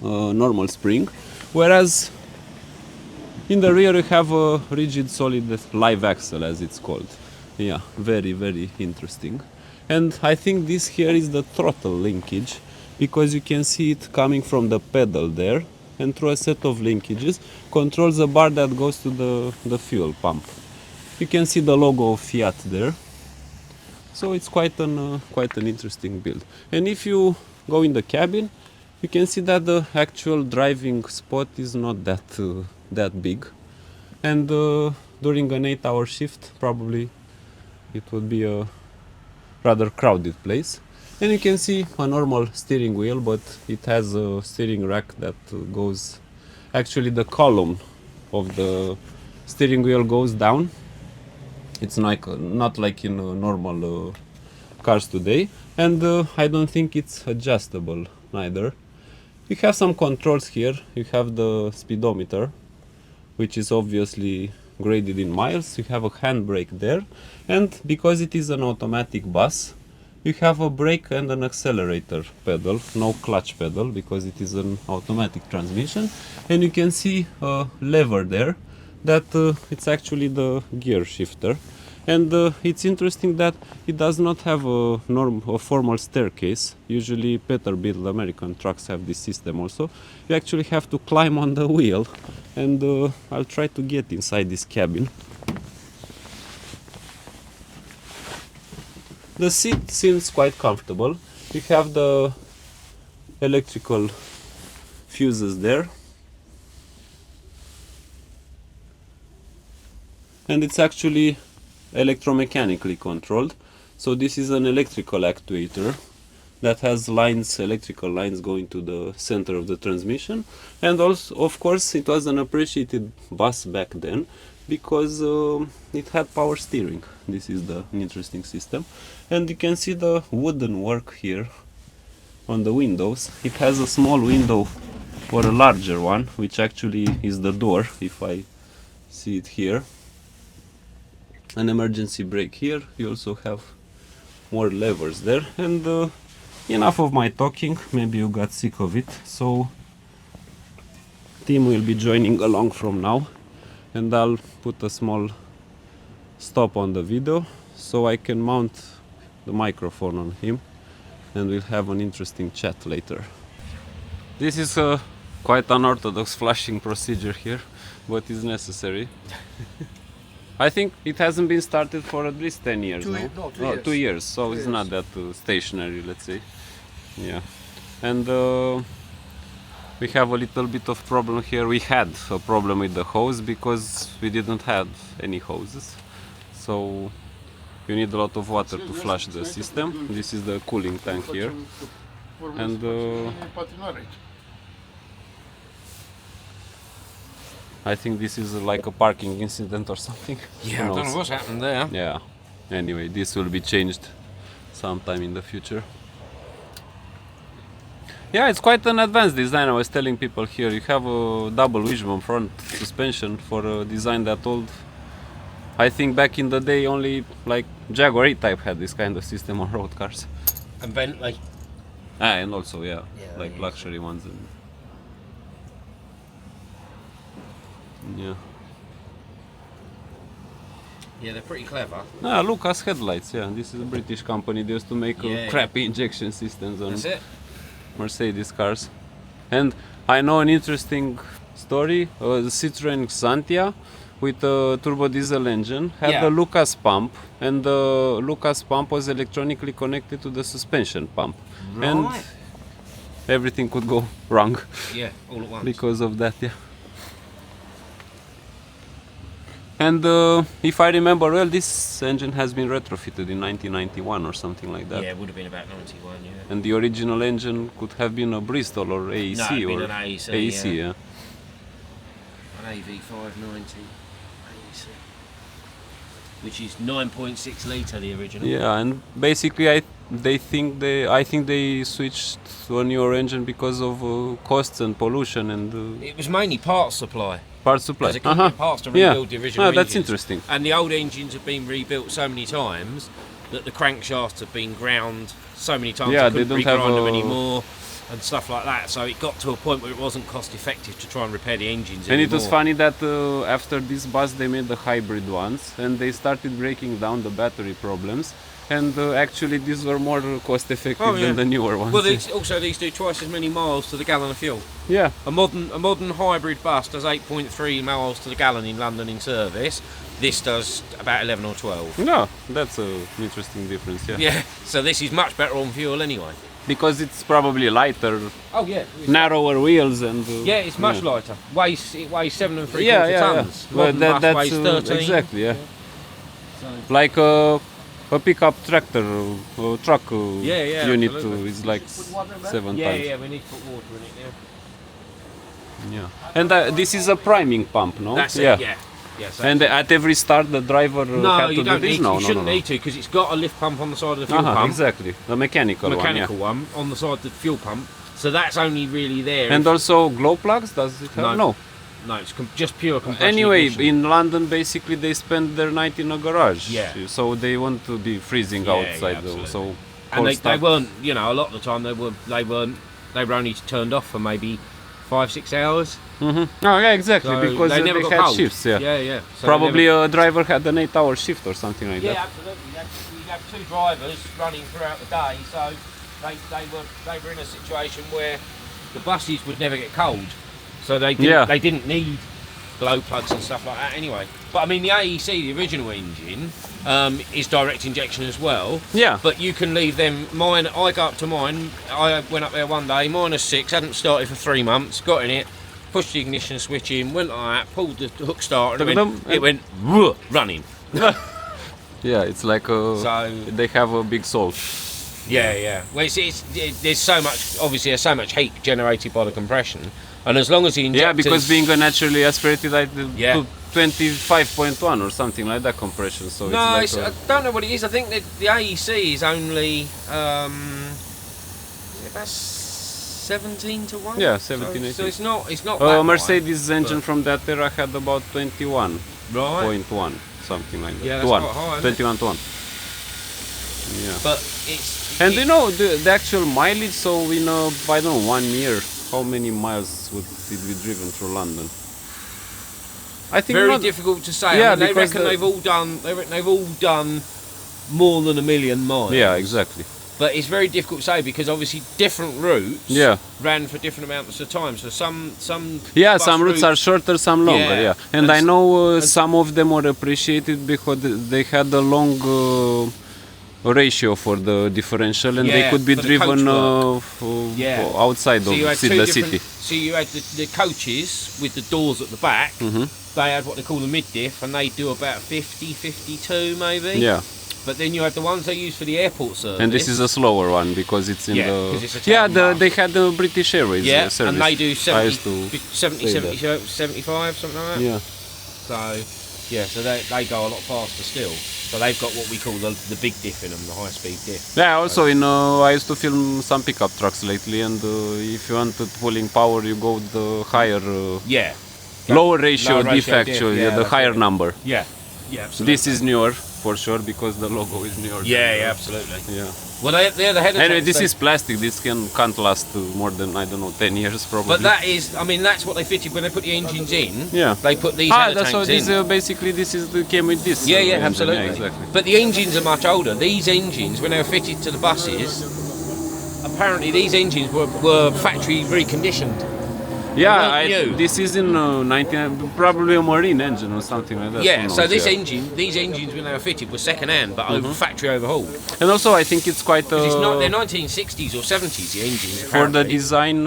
normal spring, whereas in the rear you have a rigid solid live axle as it's called. Yeah, very, very interesting. And I think this here is the throttle linkage because you can see it coming from the pedal there, and through a set of linkages controls the bar that goes to the fuel pump. You can see the logo of Fiat there. So it's quite an interesting build. And if you go in the cabin, you can see that the actual driving spot is not that big. And during an 8-hour shift, probably it would be a rather crowded place. And you can see a normal steering wheel, but it has a steering rack that goes, actually the column of the steering wheel goes down. It's not like in normal cars today, and I don't think it's adjustable neither. You have some controls here. You have the speedometer, which is obviously graded in miles. You have a handbrake there, and because it is an automatic bus, you have a brake and an accelerator pedal, no clutch pedal because it is an automatic transmission. And you can see a lever there that it's actually the gear shifter. And it's interesting that it does not have a formal staircase. Usually Peterbilt American trucks have this system also. You actually have to climb on the wheel, and I'll try to get inside this cabin. The seat seems quite comfortable. You have the electrical fuses there. And it's actually electromechanically controlled. So this is an electrical actuator that has lines, electrical lines going to the center of the transmission. And also, of course, it was an appreciated bus back then because it had power steering. This is an interesting system. And you can see the wooden work here on the windows. It has a small window or a larger one, which actually is the door, if I see it here. An emergency brake here. You also have more levers there. And enough of my talking, maybe you got sick of it, so Tim will be joining along from now, and I'll put a small stop on the video so I can mount the microphone on him and we'll have an interesting chat later. This is a quite unorthodox flashing procedure here, but it's necessary. I think it hasn't been started for at least 10 years now. 2 years. 2 years, so it's not that stationary, let's say. Yeah. And we have a little bit of problem here. We had a problem with the hose because we didn't have any hoses. So you need a lot of water to flush the system. This is the cooling tank here. And I think this is like a parking incident or something. Yeah, I don't know what's happened there. Yeah. Anyway, this will be changed sometime in the future. Yeah, it's quite an advanced design. I was telling people here, you have a double wishbone front suspension for a design that old. I think back in the day only like Jaguar E-Type had this kind of system on road cars. And Bentley. And also, yeah like yeah. luxury ones. Yeah. Yeah, they're pretty clever. Lucas headlights, yeah. This is a British company. They used to make crappy injection systems on Mercedes cars. And I know an interesting story. The Citroen Xantia with a turbo diesel engine had the Lucas pump, and the Lucas pump was electronically connected to the suspension pump. Right. And everything could go wrong. Yeah, all at once. Because of that, yeah. And if I remember well, this engine has been retrofitted in 1991 or something like that. Yeah, it would have been about 91, yeah. And the original engine could have been a Bristol or AEC. No, it'd or been an AEC, AEC, yeah. An AV590 AEC, which is 9.6 litre, the original. Yeah, and basically I think they switched to a newer engine because of costs and pollution and It was mainly parts supply. parts supply. Because they couldn't get parts to rebuild the original that's engines. interesting. And the old engines have been rebuilt so many times that the crankshafts have been ground so many times Yeah, they couldn't they don't regrind have them anymore and stuff like that. So it got to a point where it wasn't cost effective to try and repair the engines And anymore. it was funny that after this bus they made the hybrid ones and they started breaking down the battery problems. And actually these were more cost effective than the newer ones. Well, these do twice as many miles to the gallon of fuel. Yeah. A modern hybrid bus does 8.3 miles to the gallon in London in service. This does about 11 or 12. No, that's an interesting difference, yeah. Yeah, so this is much better on fuel anyway. Because it's probably lighter, Oh yeah. narrower wheels and... Yeah, it's much lighter. It weighs 7 and 3/4 tons. Well, Modern bus weighs 13. Exactly, yeah. Like a pickup tractor, truck unit absolutely. is like 7 Yeah, tons. yeah, we need to put water in it now. Yeah. And this is a priming pump, no? That's it, yeah. Yes, And at every start the driver had to you do don't this? need No, you shouldn't need to because it's got a lift pump on the side of the fuel pump. Exactly, the mechanical one on the side of the fuel pump. So that's only really there. And also glow plugs, does it have? No. No, it's just pure compression. Anyway, ignition. in London, basically they spend their night in a garage. Yeah. So they want to be freezing outside. So and they weren't, a lot of the time they were only turned off for maybe 5-6 hours. Mm-hmm. Oh yeah, exactly. So because they never had got cold. shifts. Yeah. Yeah. So probably a driver had an 8-hour shift or something like that. Yeah, absolutely. You have 2 drivers running throughout the day, so they were in a situation where the buses would never get cold. So they didn't need glow plugs and stuff like that anyway. But I mean the AEC, the original engine, is direct injection as well. Yeah. But you can leave them, I go up to mine, I went up there one day, -6, hadn't started for 3 months, got in it, pushed the ignition switch in, went like that, pulled the hook starter, and it went running. Yeah, it's like they have a big soul. Yeah. Well, there's so much, obviously, there's so much heat generated by the compression, and as long as the injectors... Yeah, because being a naturally aspirated, I Yeah. to 25.1 or something like that compression. So No, it's like I don't know what it is. I think that the AEC is only about 17 to 1. Yeah, 17, 18. So it's not that Mercedes high, engine from that era had about 21.1, right. something like that. Yeah, to that's 1. quite high, isn't it? 21 to 1. Yeah. But it's... And you know the actual mileage. So in I don't know, 1 year, how many miles would it be driven through London? I think very not, difficult to say. Yeah, I mean, they because reckon they've all done more than 1 million miles. Yeah, exactly. But it's very difficult to say because obviously different routes ran for different amounts of time. So some yeah, some routes are shorter, some longer. Yeah, and I know some of them were appreciated because they had a long ratio for the differential, and they could be driven outside of the city. So you had the coaches with the doors at the back. They had what they call the mid-diff, and they do about 50, 52 maybe. Yeah. But then you had the ones they use for the airport service. And this is a slower one because it's in they had the British Airways service. And they do 70, 70 75, something like that. Yeah. So they go a lot faster still. So they've got what we call the big diff in them, the high-speed diff. Yeah, also I used to film some pickup trucks lately, and if you want pulling power, you go with the higher, lower ratio diff actually, the higher number. Yeah, absolutely. This is newer for sure because the logo is newer. Yeah, absolutely. Yeah. Well, they're the head of anyway, this is plastic. This can't last more than 10 years probably. But that is, I mean, that's what they fitted when they put the engines in. Yeah. They put these header tanks so this in. Basically this came with this. Yeah, absolutely. Yeah, exactly. But the engines are much older. These engines, when they were fitted to the buses, apparently these engines were factory reconditioned. Yeah, this is in probably a marine engine or something like that. Yeah, so these engines when they were fitted were second hand, but factory overhauled. And also, I think it's quite. It's not. They're 1960s or 70s. The engines. For the design,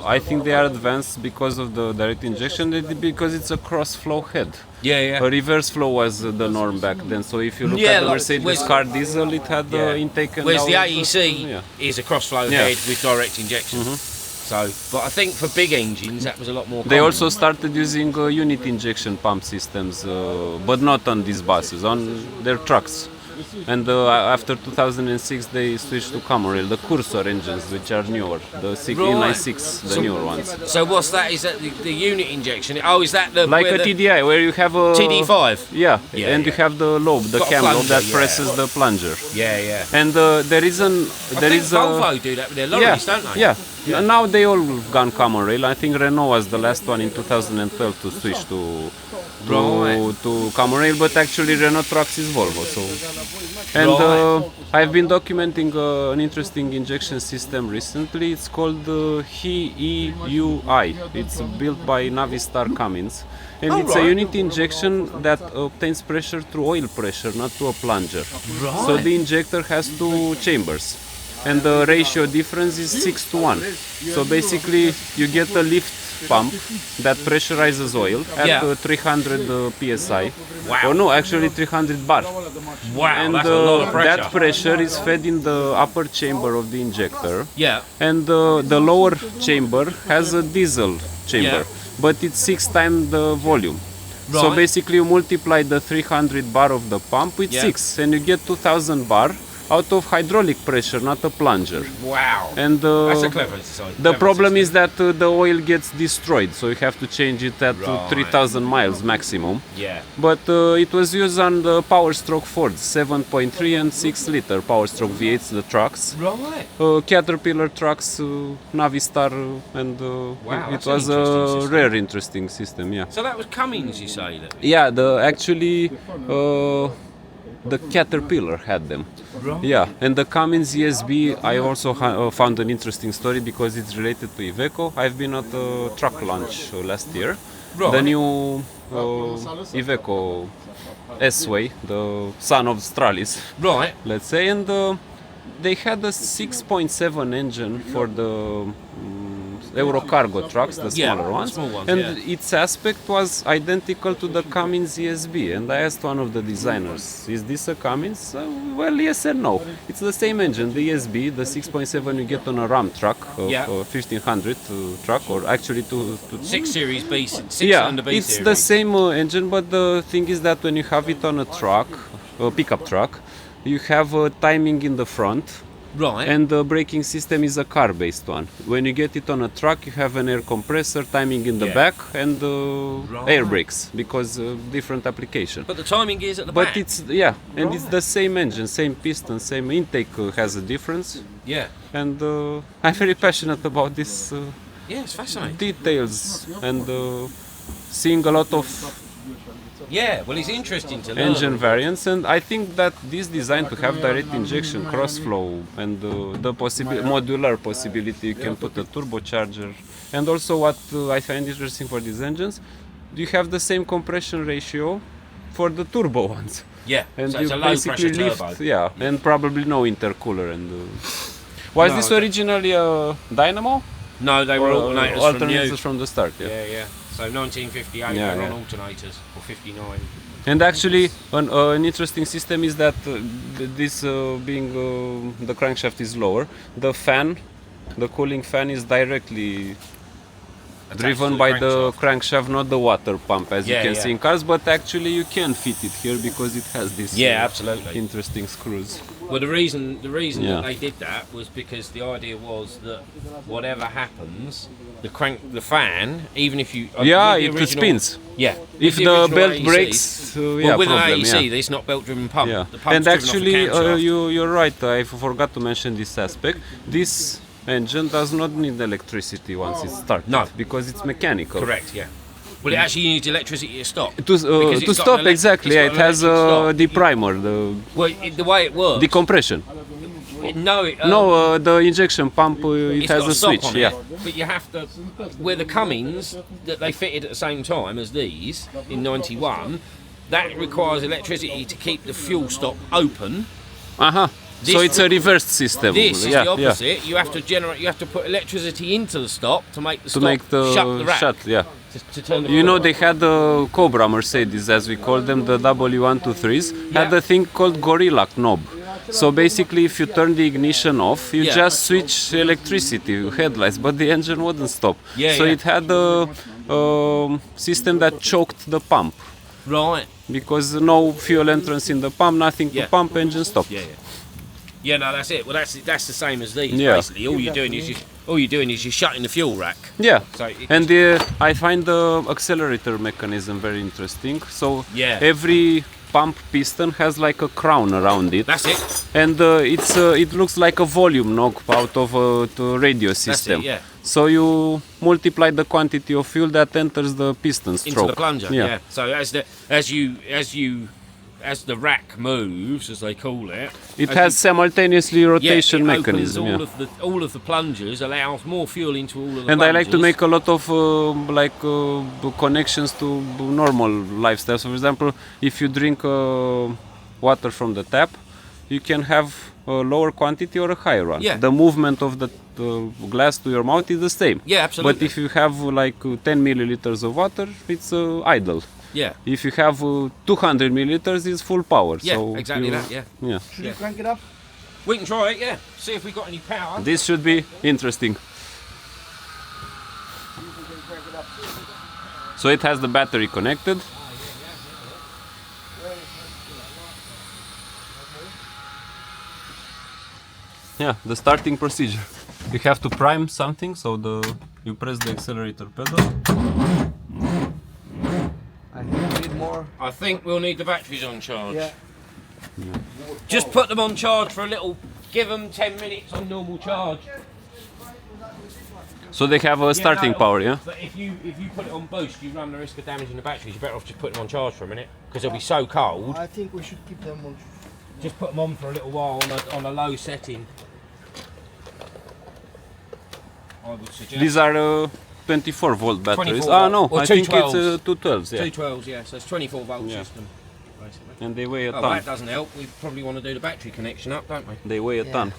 I think they are advanced because of the direct injection. Because it's a cross-flow head. Yeah. A reverse flow was the norm back then. So if you look at the Mercedes car diesel, it had the intake. Whereas the AEC is a cross-flow head with direct injection. So, but I think for big engines that was a lot more common. They also started using unit injection pump systems, but not on these buses, on their trucks. And after 2006 they switched to Camorel, the Cursor engines, which are newer, the E96, the newer ones. So what's that? Is that the unit injection? Oh, is that the... Like a TDI, where you have a... TD5? Yeah, and you have the lobe, the cam lobe that presses the plunger. Yeah. And there is Volvo do that with their lorries, don't they? Yeah. Now they all gone Camorel. I think Renault was the last one in 2012 to switch to Camorel, but actually Renault Trucks is Volvo. So, and I've been documenting an interesting injection system recently. It's called HEUI. It's built by Navistar Cummins, and it's a unit injection that obtains pressure through oil pressure, not through a plunger. So the injector has two chambers. And the ratio difference is 6 to 1. So basically you get a lift pump that pressurizes oil at 300 psi. Wow. Or no, actually 300 bar. Wow, and that's a lot of pressure. That pressure is fed in the upper chamber of the injector. Yeah. And the lower chamber has a diesel chamber, but it's 6 times the volume. Right. So basically you multiply the 300 bar of the pump with 6 and you get 2000 bar out of hydraulic pressure, not a plunger. Wow. And that's a clever design. The problem is that the oil gets destroyed, so you have to change it at 3,000 miles maximum. Yeah. But it was used on the Power Stroke Fords, 7.3 and 6 liter Power Stroke V8s, the trucks. Right. Caterpillar trucks, Navistar, and it was a rare, interesting system. Yeah. So that was Cummins, you say? Yeah. The Caterpillar had them. Right. Yeah, and the Cummins ESB, I also found an interesting story because it's related to Iveco. I've been at a truck launch last year. Right. The new Iveco S-Way, the son of Stralis, right? Let's say, and they had a 6.7 engine for the Euro cargo trucks, the smaller ones. Small ones, and yeah. its aspect was identical to the Cummins ESB. And I asked one of the designers, is this a Cummins? Well, yes and no. It's the same engine, the ESB, the 6.7 you get on a Ram truck, 1500 truck, or actually to 6 Series B, 6 yeah, cylinder B it's series. the same engine, but the thing is that when you have it on a truck, a pickup truck, you have a timing in the front, Right. and the braking system is a car-based one. When you get it on a truck, you have an air compressor, timing in the back, and air brakes, because different application. But the timing gear's at the But back. it's and it's the same engine, same piston, same intake has a difference. Yeah. And I'm very passionate about this Yeah, it's fascinating. details and seeing a lot of Yeah, well, it's interesting to learn. engine variants, and I think that this design to have direct injection, cross flow, and the modular possibility, you can put a turbocharger, and also what I find interesting for these engines, you have the same compression ratio for the turbo ones. Yeah, And so you it's a low basically pressure lift, turbo. and probably no intercooler. And was this originally a dynamo? No, they were Or alternators from the start? Yeah. Yeah. So 1958 they were on alternators, or 59. And actually, an interesting system is that this being the crankshaft is lower, the cooling fan is directly driven by the crankshaft, not the water pump, as you can see in cars. But actually, you can fit it here because it has this absolutely interesting screws. Well, the reason that they did that was because the idea was that whatever happens, the fan, even if you it spins. Yeah, If the belt breaks, well, with problem, an AEC, it's not belt-driven pump. Yeah. The pump's And driven off actually, a camshaft. you're right. I forgot to mention this aspect. This engine does not need electricity once it's started. No. Because it's mechanical. Correct. Yeah. Well, it actually needs electricity to stop. To stop, exactly. it's got It has an a electric deprimer, Well, the way it works. decompression. No, the injection pump, it it's has got a a stop switch. on Yeah. it, but you have to. Where the Cummins that they fitted at the same time as these in '91, that requires electricity to keep the fuel stop open. So it's a reversed system. This is the opposite. You have to generate. You have to put electricity into the stop to make the shut the rack. To turn the You know, they had the Cobra Mercedes, as we call them, the W123s, had a thing called Gorilla knob. So basically, if you turn the ignition off, you just switch electricity, headlights, but the engine wouldn't stop. It had a system that choked the pump. Right. Because no fuel entrance in the pump, nothing to pump, engine stopped. Yeah, no, that's it. Well, that's the same as these. Yeah. Basically, all you're doing is you're shutting the fuel rack. Yeah, So and I find the accelerator mechanism very interesting. So every pump piston has like a crown around it. That's it. And it looks like a volume knob out of a radio system. That's it, yeah. So you multiply the quantity of fuel that enters the piston stroke. Into the plunger. Yeah. So as the rack moves, as they call it, it has simultaneously rotation mechanism. All of the plungers allows more fuel into all of the And plungers. I like to make a lot of connections to normal lifestyle. So, for example, if you drink water from the tap, you can have a lower quantity or a higher one. Yeah. The movement of the glass to your mouth is the same. Yeah, absolutely. But if you have 10 milliliters of water, it's idle. Yeah. If you have 200 milliliters, it's full power. Yeah, so exactly that. Yeah. Should we crank it up? We can try it. Yeah. See if we got any power. This should be interesting. So it has the battery connected. Yeah, the starting procedure. You have to prime something, so you press the accelerator pedal. I think we need more. I think we'll need the batteries on charge. Yeah. Just put them on charge for a little. Give them 10 minutes on normal charge. So they have a starting power, yeah? But if you put it on boost, you run the risk of damaging the batteries. You're better off just putting them on charge for a minute because they'll be so cold. I think we should keep them on. Just put them on for a little while on a low setting. I would suggest. These are 24 volt batteries. 24 No, volt. I think it's 212s. 212s, yeah. 212s, yeah. So it's 24 volt system, basically. And they weigh a Oh, ton. that doesn't help. We probably want to do the battery connection up, don't we? They weigh a ton,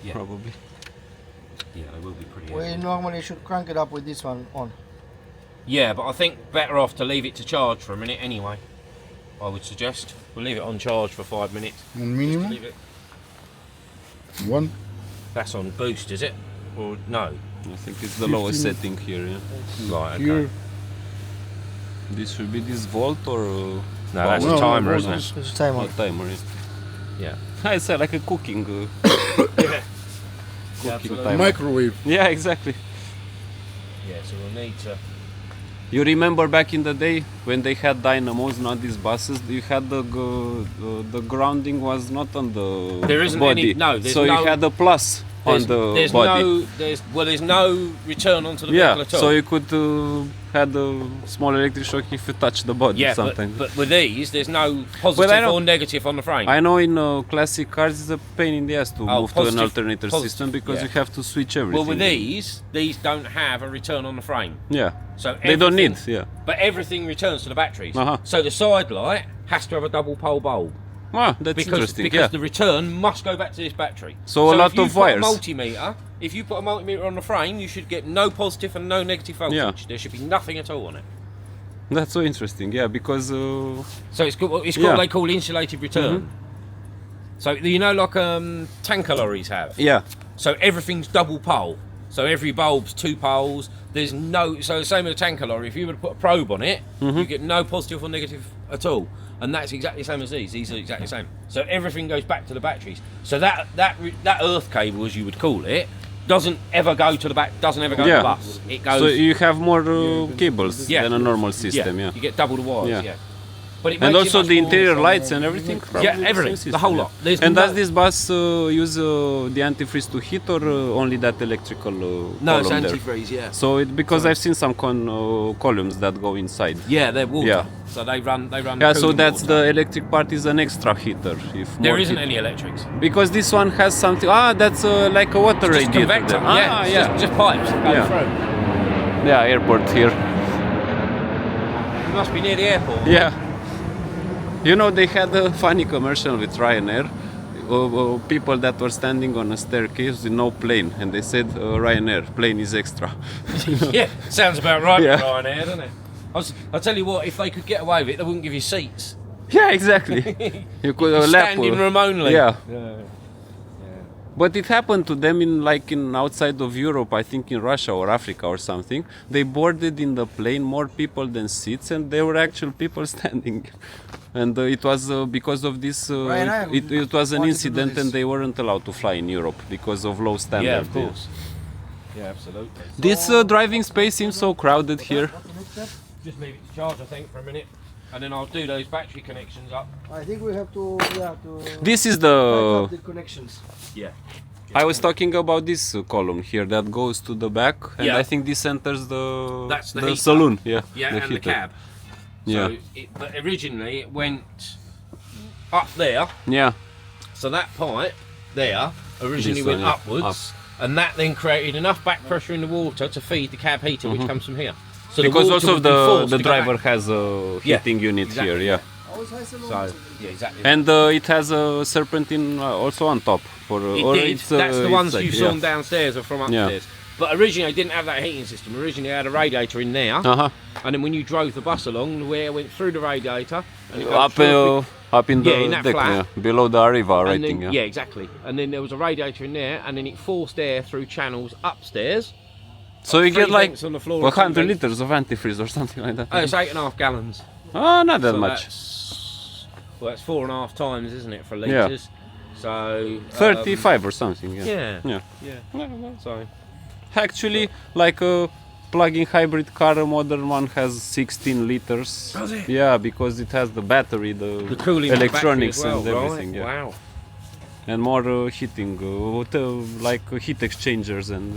Yeah. probably. Yeah, they will be pretty We heavy. normally should crank it up with this one on. Yeah, but I think better off to leave it to charge for a minute anyway. I would suggest. We'll leave it on charge for 5 minutes. On minimum? Leave it. 1? That's on boost, is it? Or no? I think it's the lowest 15. setting here. Yeah. Right, okay. Here. This should be this volt or No, that's No, a timer, no, isn't it? It's a timer. timer? Yeah. It's like a cooking. Yeah, Cooking absolutely. timer. Microwave. Yeah, exactly. Yeah, so we'll need to. You remember back in the day when they had dynamos, not these buses. You had the grounding was not on the There isn't body. any- no, there's so no- you had a plus on the There's body. there's no return onto the Yeah, vehicle at all. so you could had a small electric shock if you touch the body. yeah, something. but with these, there's no But I positive know- or negative on the frame. I know in classic cars it's a pain in the ass to Oh, move to an positive- alternator positive, system because yeah. you have to switch everything. well, with these don't have a return on the frame. Yeah, So they don't need. everything- Yeah. But everything returns to the batteries. Uh-huh. So the side light has to have a double pole bulb. Ah, that's Because interesting. because Yeah. the return must go back to this battery. So a lot if you of put wires. A multimeter, if you put a multimeter on the frame, you should get no positive and no negative voltage. Yeah. There should be nothing at all on it. That's so interesting. Yeah, because So it's called Yeah. Mm-hmm. what they call insulated return. So you know, like tanker lorries have. yeah, So everything's double pole. So every bulb's 2 poles. There's no. So the same with a tanker lorry. If you were to put a probe on it, Mm-hmm. you get no positive or negative at all. And that's exactly the same as these. These are exactly the same. So everything goes back to the batteries. So that earth cable, as you would call it, doesn't ever go to the back. Doesn't ever go to Yeah. the bus. It goes. so you have more cables Yeah. than a normal system. Yeah, You get double the wires. Yeah. Yeah. But it and makes it also much the more- interior lights and everything. Yeah, probably the everything. same The whole system, lot. There's And no- does this bus use the antifreeze to heat or only that electrical No, it's column there? antifreeze. Yeah. So because I've seen some columns that go inside. Yeah, they're water. Yeah. So they run. Yeah, so cooling that's water. the electric part is an extra heater. If There more isn't heat- any electrics. Because this one has something. That's like a water Just radiator. convector. there. Yeah. It's yeah. Just pipes that go Yeah. through. Yeah, airport here. You must be near the airport. Yeah. You know, they had a funny commercial with Ryanair. People that were standing on a staircase with no plane, and they said, Ryanair, plane is extra. Yeah, sounds about right Yeah. with Ryanair, doesn't it? I'll tell you what, if they could get away with it, they wouldn't give you seats. Yeah, exactly. You could Standing room only. Yeah. But it happened to them in outside of Europe, I think in Russia or Africa or something. They boarded in the plane more people than seats, and there were actual people standing. And it was because of this. Ryanair It was an wanted to do incident, this. and they weren't allowed to fly in Europe because of low standards. Yeah, of course. Yeah, absolutely. This driving space seems so crowded here. Just leave it to charge, I think, for a minute, and then I'll do those battery connections up. I think we have to, This is tighten the. up the connections. Yeah. I was talking about this column here that goes to the back, and Yeah. I think this enters the That's the heater. saloon. Yeah, Yeah, and the heater. cab. Yeah. So but originally it went up there. Yeah, So that pipe there originally This went one, yeah, upwards, and that then created enough back pressure in the water to feed the cab heater, which comes from here. So the because water also would be forced the to go driver back. has a Yeah, heating unit exactly. here. Yeah, Always high salon. So yeah, exactly. and it has a serpentine also on top. For It or did. it's, That's the it's ones like- you saw downstairs or from Yeah. upstairs. But originally they didn't have that heating system. Originally they had a radiator in there, Uh-huh. and then when you drove the bus along, the air went through the radiator and it goes Up, through a up in the Yeah, in that deck, flat. yeah, below the Arriva and rating. then, Yeah. exactly. And then there was a radiator in there, and then it forced air through channels upstairs. So you get 3 like vents on the floor. 100 and 2 vents. liters of antifreeze or something like that. Oh, it's 8.5 gallons. Oh, not that So much. That's 4.5 times, isn't it, for litres? So 35 or something. Yeah. Yeah. Yeah. Yeah. So Actually, like a plug-in hybrid car, a modern one has 16 liters. Does it? Yeah, because it has the battery, the cooling on the electronics battery as well, and everything. Right? Yeah. Wow. And more heating, like heat exchangers and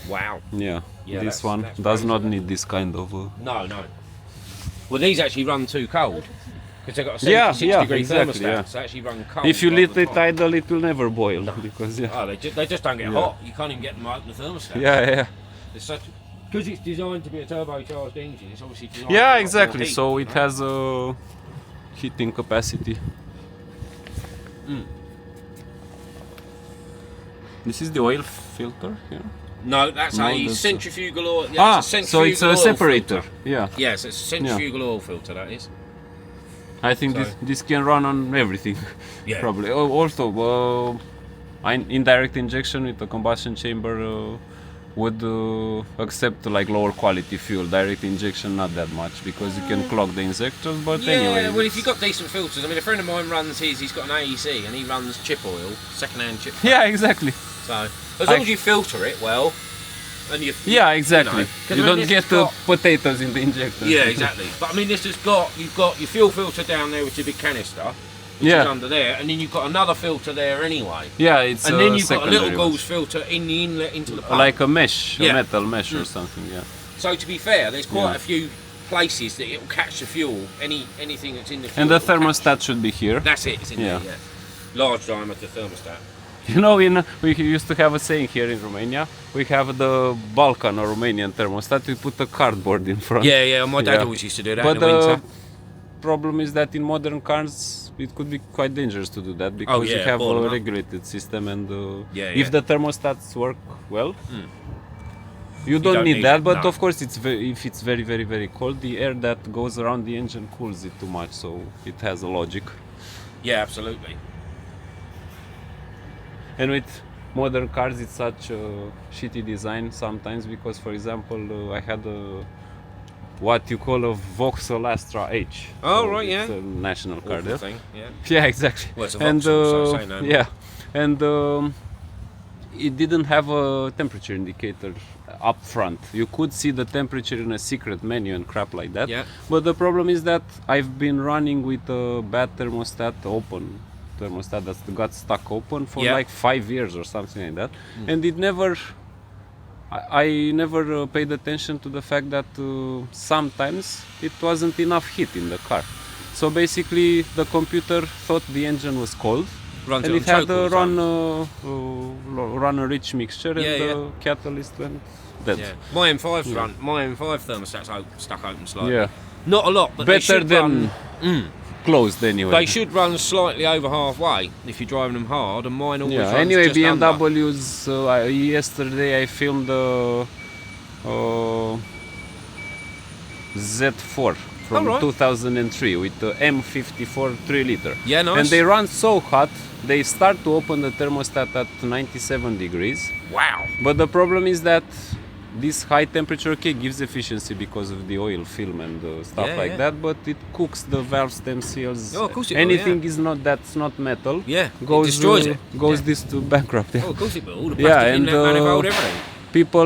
Wow. yeah. Yeah, This that's- one that's does crazy. not need this kind of. No. Well, these actually run too cold because they've got a 76 Yeah, degree exactly, thermostat. yeah. So they actually run cold. If you rather let than it hot. idle, it will never boil because yeah. Oh, they just don't get Yeah. hot. You can't even get them to open the thermostat. Yeah. It's such because it's designed to be a turbocharged engine. It's obviously designed. Yeah, for a lot more exactly. heat, So you it know? has a heating capacity. Mm. This is the oil filter here. No, that's No, a that's- centrifugal oil. Yeah, it's a so it's a centrifugal oil separator. filter. Yeah, Yes, it's a centrifugal oil filter. That is. I think So- this can run on everything. Yeah. Probably. Also, indirect injection with a combustion chamber would accept like lower quality fuel. Direct injection not that much because you can clog the injectors. But Yeah, anyway, well, if you've got decent filters, I mean, a friend of mine runs his. He's got an AEC and he runs chip oil, second-hand chip. yeah, exactly. So as long as you filter it well, and Yeah, exactly. You, 'cause You I mean, don't this get has got- potatoes in the injector. Yeah, exactly. But I mean, this has got you've got your fuel filter down there, which is a big canister, which Yeah. is under there, and then you've got another filter there anyway. Yeah, it's And then you've got a little secondary one. gauze filter in the inlet into the pump. Like a mesh, Yeah. a metal mesh or something. Yeah. So to be fair, there's quite Yeah. a few places that it will catch the fuel, anything that's in the fuel. And the it will catch. thermostat should be here. That's it. It's in Yeah. there. Yeah. Large diameter thermostat. You know, we used to have a saying here in Romania. We have the Balkan or Romanian thermostat. We put a cardboard in front. Yeah. My dad Yeah. always used to do that But in the winter. problem is that in modern cars it could be quite dangerous to do that because you yeah, have bottom a up. regulated system and Yeah, if yeah. the thermostats work well, you don't don't need need that. it, But no. of course, if it's very cold, the air that goes around the engine cools it too much, so it has a logic. Yeah, absolutely. And with modern cars, it's such a shitty design sometimes because, for example, I had what you call a Vauxhall Astra H. Oh, right, it's yeah. a national car Awful there. thing. Yeah. Yeah, exactly. Well, it's a and Vauxhall, so say no more. yeah, and it didn't have a temperature indicator up front. You could see the temperature in a secret menu and crap like that. Yeah. But the problem is that I've been running with a bad thermostat open. Thermostat that got stuck open for Yeah. like 5 years or something like that, and it never. I never paid attention to the fact that sometimes it wasn't enough heat in the car. So basically, the computer thought the engine was cold, Runs and it it on had choke all the time. run a rich mixture, and Yeah, the catalyst went dead. Yeah. My M5's run. My M5 thermostat's stuck open slightly. Yeah. Not a lot, but they Better should than run. closed anyway. They should run slightly over halfway if you're driving them hard, and mine always Yeah. runs Anyway, just under. BMWs. Yesterday I filmed Z4 from Oh, right. 2003 with the M54 3-liter. Yeah, nice. And they run so hot, they start to open the thermostat at 97 degrees. Wow. But the problem is that this high temperature gives efficiency because of the oil film and stuff Yeah, like yeah. that, but it cooks the valves themselves. Oh, of course it will, Anything yeah. is not that's not metal. Yeah, it goes destroys it. Goes Yeah. this to bankrupt. Yeah. Oh, of course it will. All the Yeah, plastic and inlet manifold, everything. people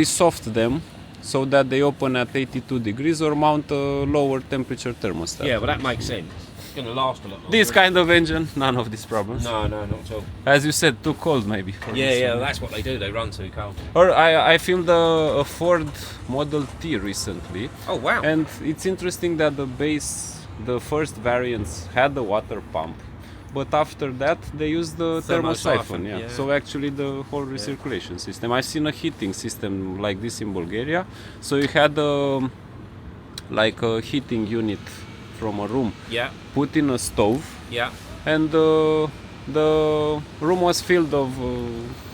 resoft them so that they open at 82 degrees or mount a lower temperature thermostat. Yeah, well, that makes sense. It's going to last a lot longer. This kind of engine, none of these problems. No, not at all. As you said, too cold maybe. for Yeah, this yeah, one. that's what they do. They run too cold. Or I filmed a Ford Model T recently. Oh, wow. And it's interesting that the first variants had the water pump, but after that they used the Thermosiphon, thermosiphon. Yeah. yeah. So actually the whole recirculation system. I've seen a heating system like this in Bulgaria. So you had like a heating unit from a room Yeah, put in a stove, yeah. and the room was filled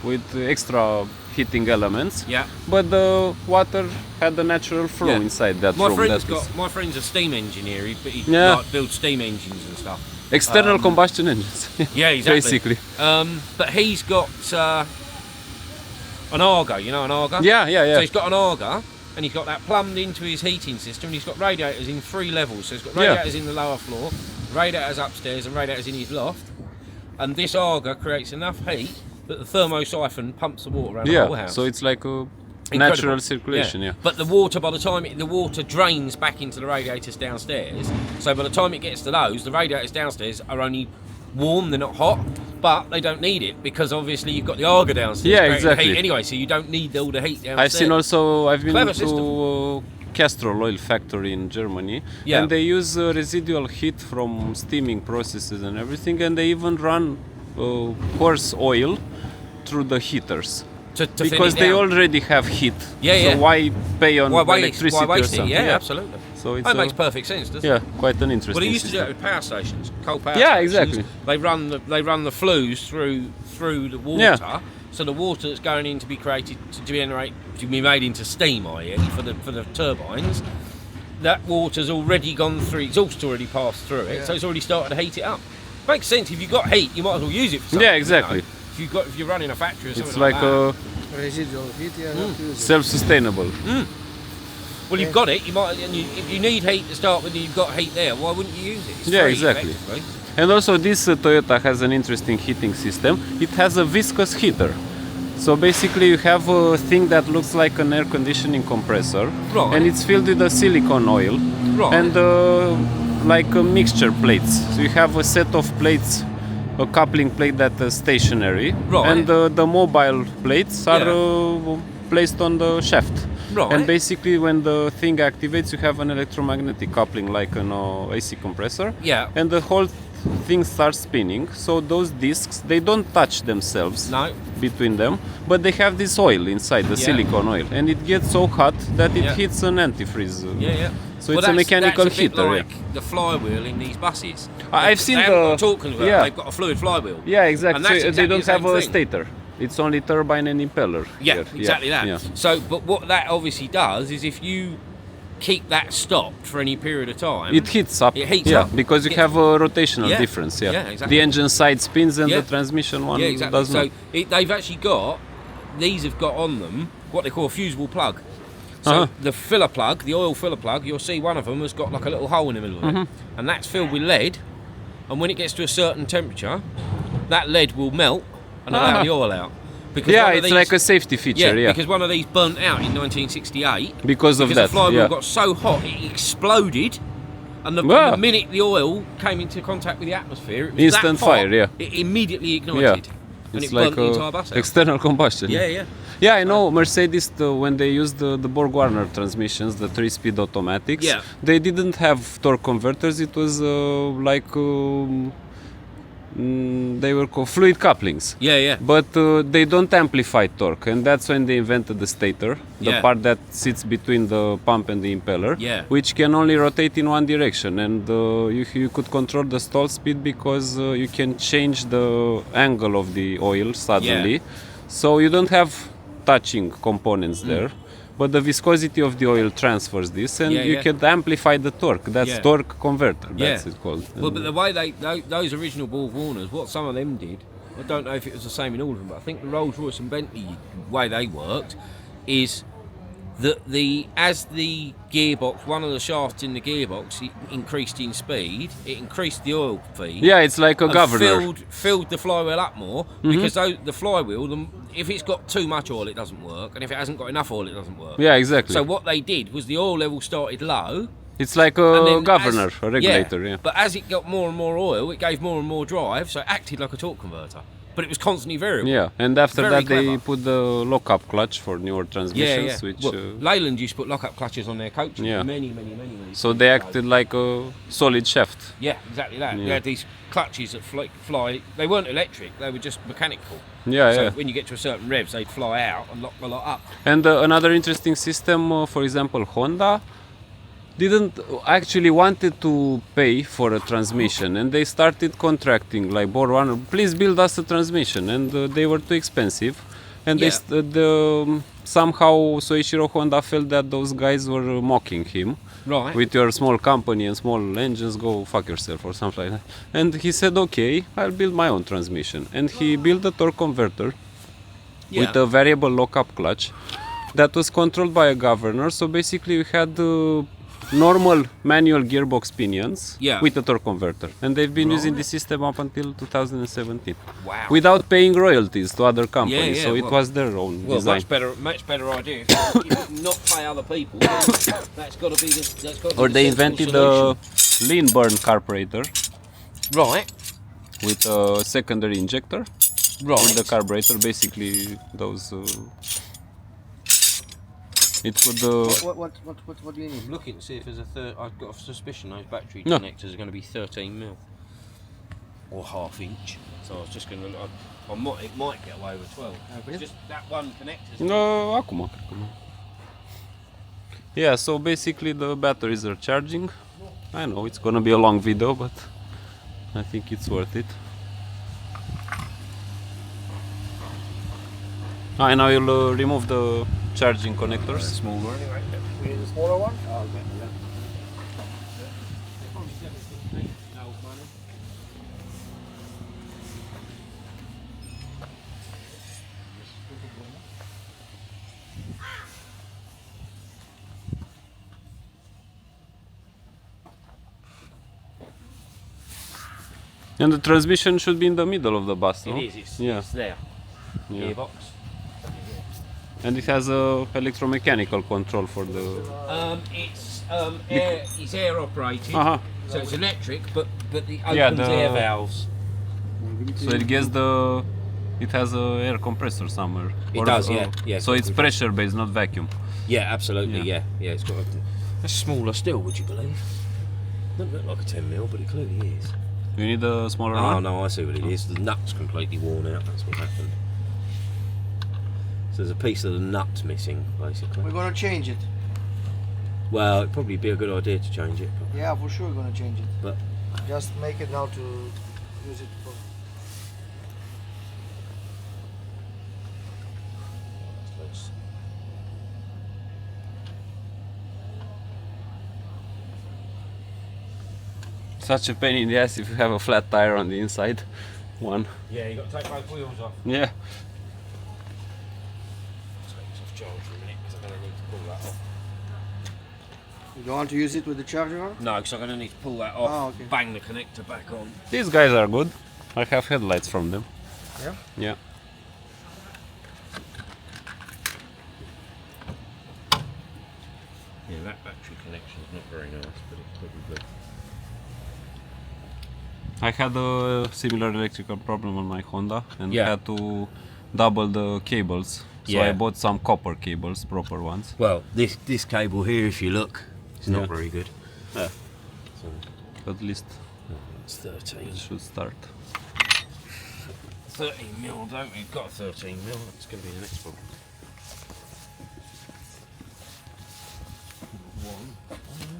with extra heating elements. Yeah. But the water had the natural flow Yeah. inside that My room. friend's That is my friend's a steam engineer. He Yeah. like, builds steam engines and stuff. external combustion engines. Yeah, exactly. Basically. But he's got an Argo. You know an Argo? Yeah. So he's got an Argo, and he's got that plumbed into his heating system. And he's got radiators in 3 levels. So he's got Yeah. radiators in the lower floor, radiators upstairs, and radiators in his loft. And this Argo creates enough heat that the thermosiphon pumps the water around the whole Yeah. house. So it's like a Incredible. natural circulation. Yeah. But the water, by the time the water drains back into the radiators downstairs, so by the time it gets to those, the radiators downstairs are only warm, they're not hot, but they don't need it because obviously you've got the Argo downstairs. Yeah, creating exactly. Heat anyway, so you don't need all the heat downstairs. I've seen also. I've been Clever to Castrol oil factory in Germany, Yeah. and they use residual heat from steaming processes and everything, and they even run coarse oil through the heaters. to Because thin it they down. already have heat. Yeah, so yeah. why pay on Why electricity waste or it? something? Yeah, absolutely. So it's That makes perfect sense, doesn't yeah, it? quite an interesting. Well, they used to do system. it with power stations, coal power Yeah, stations. exactly. They run the flues through the water, Yeah. so the water that's going in to be created to be made into steam, i.e. for the turbines. That water's already gone through, exhaust already passed through it, so it's already started to heat it up. Makes sense. If you've got heat, you might as well use it for something. Yeah, exactly. You know? If you're running a factory or something It's like that. Residual heat, yeah, have to use it. self-sustainable. Well, you've got it. You might, and if you need heat to start with, and you've got heat there. Why wouldn't you use it? It's Yeah, free, exactly. effectively. And also this Toyota has an interesting heating system. It has a viscous heater. So basically you have a thing that looks like an air conditioning compressor, Right. and it's filled with a silicone oil, Right. and like a mixture plates. So you have a set of plates, a coupling plate that is stationary, Right. and the mobile plates are placed on the shaft. Right. And basically when the thing activates, you have an electromagnetic coupling like an AC compressor. Yeah. And the whole thing starts spinning. So those discs, they don't touch themselves No. between them, but they have this oil inside, the Yeah. silicone oil, and it gets so hot that it Yeah. hits an antifreeze. Yeah. So it's a mechanical that's a bit heater. like the flywheel in these buses. I've seen they haven't got the- a torque converter, yeah. They've got a fluid flywheel. Yeah, exactly. And that's So exactly they don't the have same a thing. stator. It's only turbine and impeller. Yeah, here. exactly that. Yeah. So, but what that obviously does is if you keep that stopped for any period of time, It heats up. It heats yeah, up. because you It- have a rotational Yeah. difference. Yeah. Yeah, exactly. The engine side spins and Yeah. the transmission one yeah, exactly. does not. So they've actually got these have got on them what they call a fusible plug. So Uh-huh. the filler plug, the oil filler plug, you'll see one of them has got like a little hole in the middle of Mm-hmm. it, and that's filled with lead. And when it gets to a certain temperature, that lead will melt and allow the oil out. Because Yeah, one of it's these- like a safety feature. Yeah, because one of these burnt out in 1968 because of because that. the flywheel Yeah. got so hot it exploded, and Wow. the minute the oil came into contact with the atmosphere, it was Instant that hot, fire, yeah. it immediately ignited, Yeah. and It's it burnt like the entire bus out. external combustion. Yeah. Yeah, I know Mercedes, when they used the Borg-Warner transmissions, the 3-speed automatics, Yeah. they didn't have torque converters. It was like they were called fluid couplings. Yeah. But they don't amplify torque, and that's when they invented the stator, the Yeah. part that sits between the pump and the impeller, Yeah. which can only rotate in one direction, and you could control the stall speed because you can change the angle of the oil suddenly, so you don't have touching components there. But the viscosity of the oil transfers this, and you can amplify the torque. That's Yeah. torque converter. That's Yeah. it called. Well, but the way those original Borg-Warners, what some of them did, I don't know if it was the same in all of them, but I think the Rolls-Royce and Bentley way they worked is that as the gearbox, one of the shafts in the gearbox increased in speed, it increased the oil feed. Yeah, it's like a and governor. filled the flywheel up more because the flywheel, if it's got too much oil, it doesn't work, and if it hasn't got enough oil, it doesn't work. Yeah, exactly. So what they did was the oil level started low. It's like And a then governor, a regulator. Yeah. But as it got more and more oil, it gave more and more drive, so it acted like a torque converter. But it was constantly variable. Yeah, and after Very that they clever. put the lock-up clutch for newer transmissions, which Well, Leyland used to put lock-up clutches on their coaches. Yeah. Many. so they acted like a solid shaft. Yeah, exactly that. Yeah. They had these clutches that fly. They weren't electric; they were just mechanical. Yeah, So yeah. when you get to a certain revs, they'd fly out and lock the lot up. And another interesting system, for example, Honda didn't actually wanted to pay for a transmission, and they started contracting like Borg-Warner, please build us a transmission, and they were too expensive, and Yeah. somehow Soichiro Honda felt that those guys were mocking him. Right. With your small company and small engines, go fuck yourself or something like that. And he said, okay, I'll build my own transmission. And he built a torque converter with a variable lock-up clutch that was controlled by a governor. So basically you had normal manual gearbox pinions with a torque converter. And they've been using this system up until 2017. Wow. Without paying royalties to other companies. Yeah, so it well- was their own Well, design. much better idea. If you not pay other people, then that's got to be the. Or they invented the lean burn carburetor Right. with a secondary injector. Right. In the carburetor, basically those. It could. What do you need? I'm looking to see if there's a third. I've got a suspicion those battery No. connectors are going to be 13 mil or half inch. So I was just going to. It might get away with 12. Just that one connector. No, acum. Yeah, so basically the batteries are charging. I know it's gonna be a long video, but I think it's worth it. And now you'll remove the charging connectors. Smaller anyway. We use a smaller one? Oh, okay. And the transmission should be in the middle of the bus, no? It is, Yeah. it's there. Yeah. Gearbox. And it has a electromechanical control for the... It's air operated, Uh-huh. so it's electric, but it Yeah, opens air valves. So it gets the... It has a air compressor somewhere. It does, yeah. Yeah, So it's pressure based, not vacuum. Yeah, absolutely, Yeah. yeah. It's got that's smaller still, would you believe? Doesn't look like a 10mm, but it clearly is. You need a smaller Oh one? no, I see what it is. The nut's completely worn out, that's what happened. So there's a piece of the nut missing, basically. We're gonna change it. Well, it'd probably be a good idea to change it. But, Yeah, for sure we're gonna change it. but Just make it now to use it for. Such a pain in the ass if you have a flat tire on the inside. One. yeah, you've got to take both wheels off. Yeah. Take this off charge for a minute, because I'm going to need to pull that off. You don't want to use it with the charger on? No, because I'm going to need to pull that off, Oh, okay. bang the connector back on. These guys are good. I have headlights from them. Yeah? Yeah. Yeah, that battery connection's not very nice, but it's pretty good. I had a similar electrical problem on my Honda and Yeah. had to double the cables. So Yeah. I bought some copper cables, proper ones. Well, this cable here, if you look, is not Yeah. very good. Yeah. So At least it's 13. it should start. 13mm, don't we? We've got 13mm. That's going to be the next problem.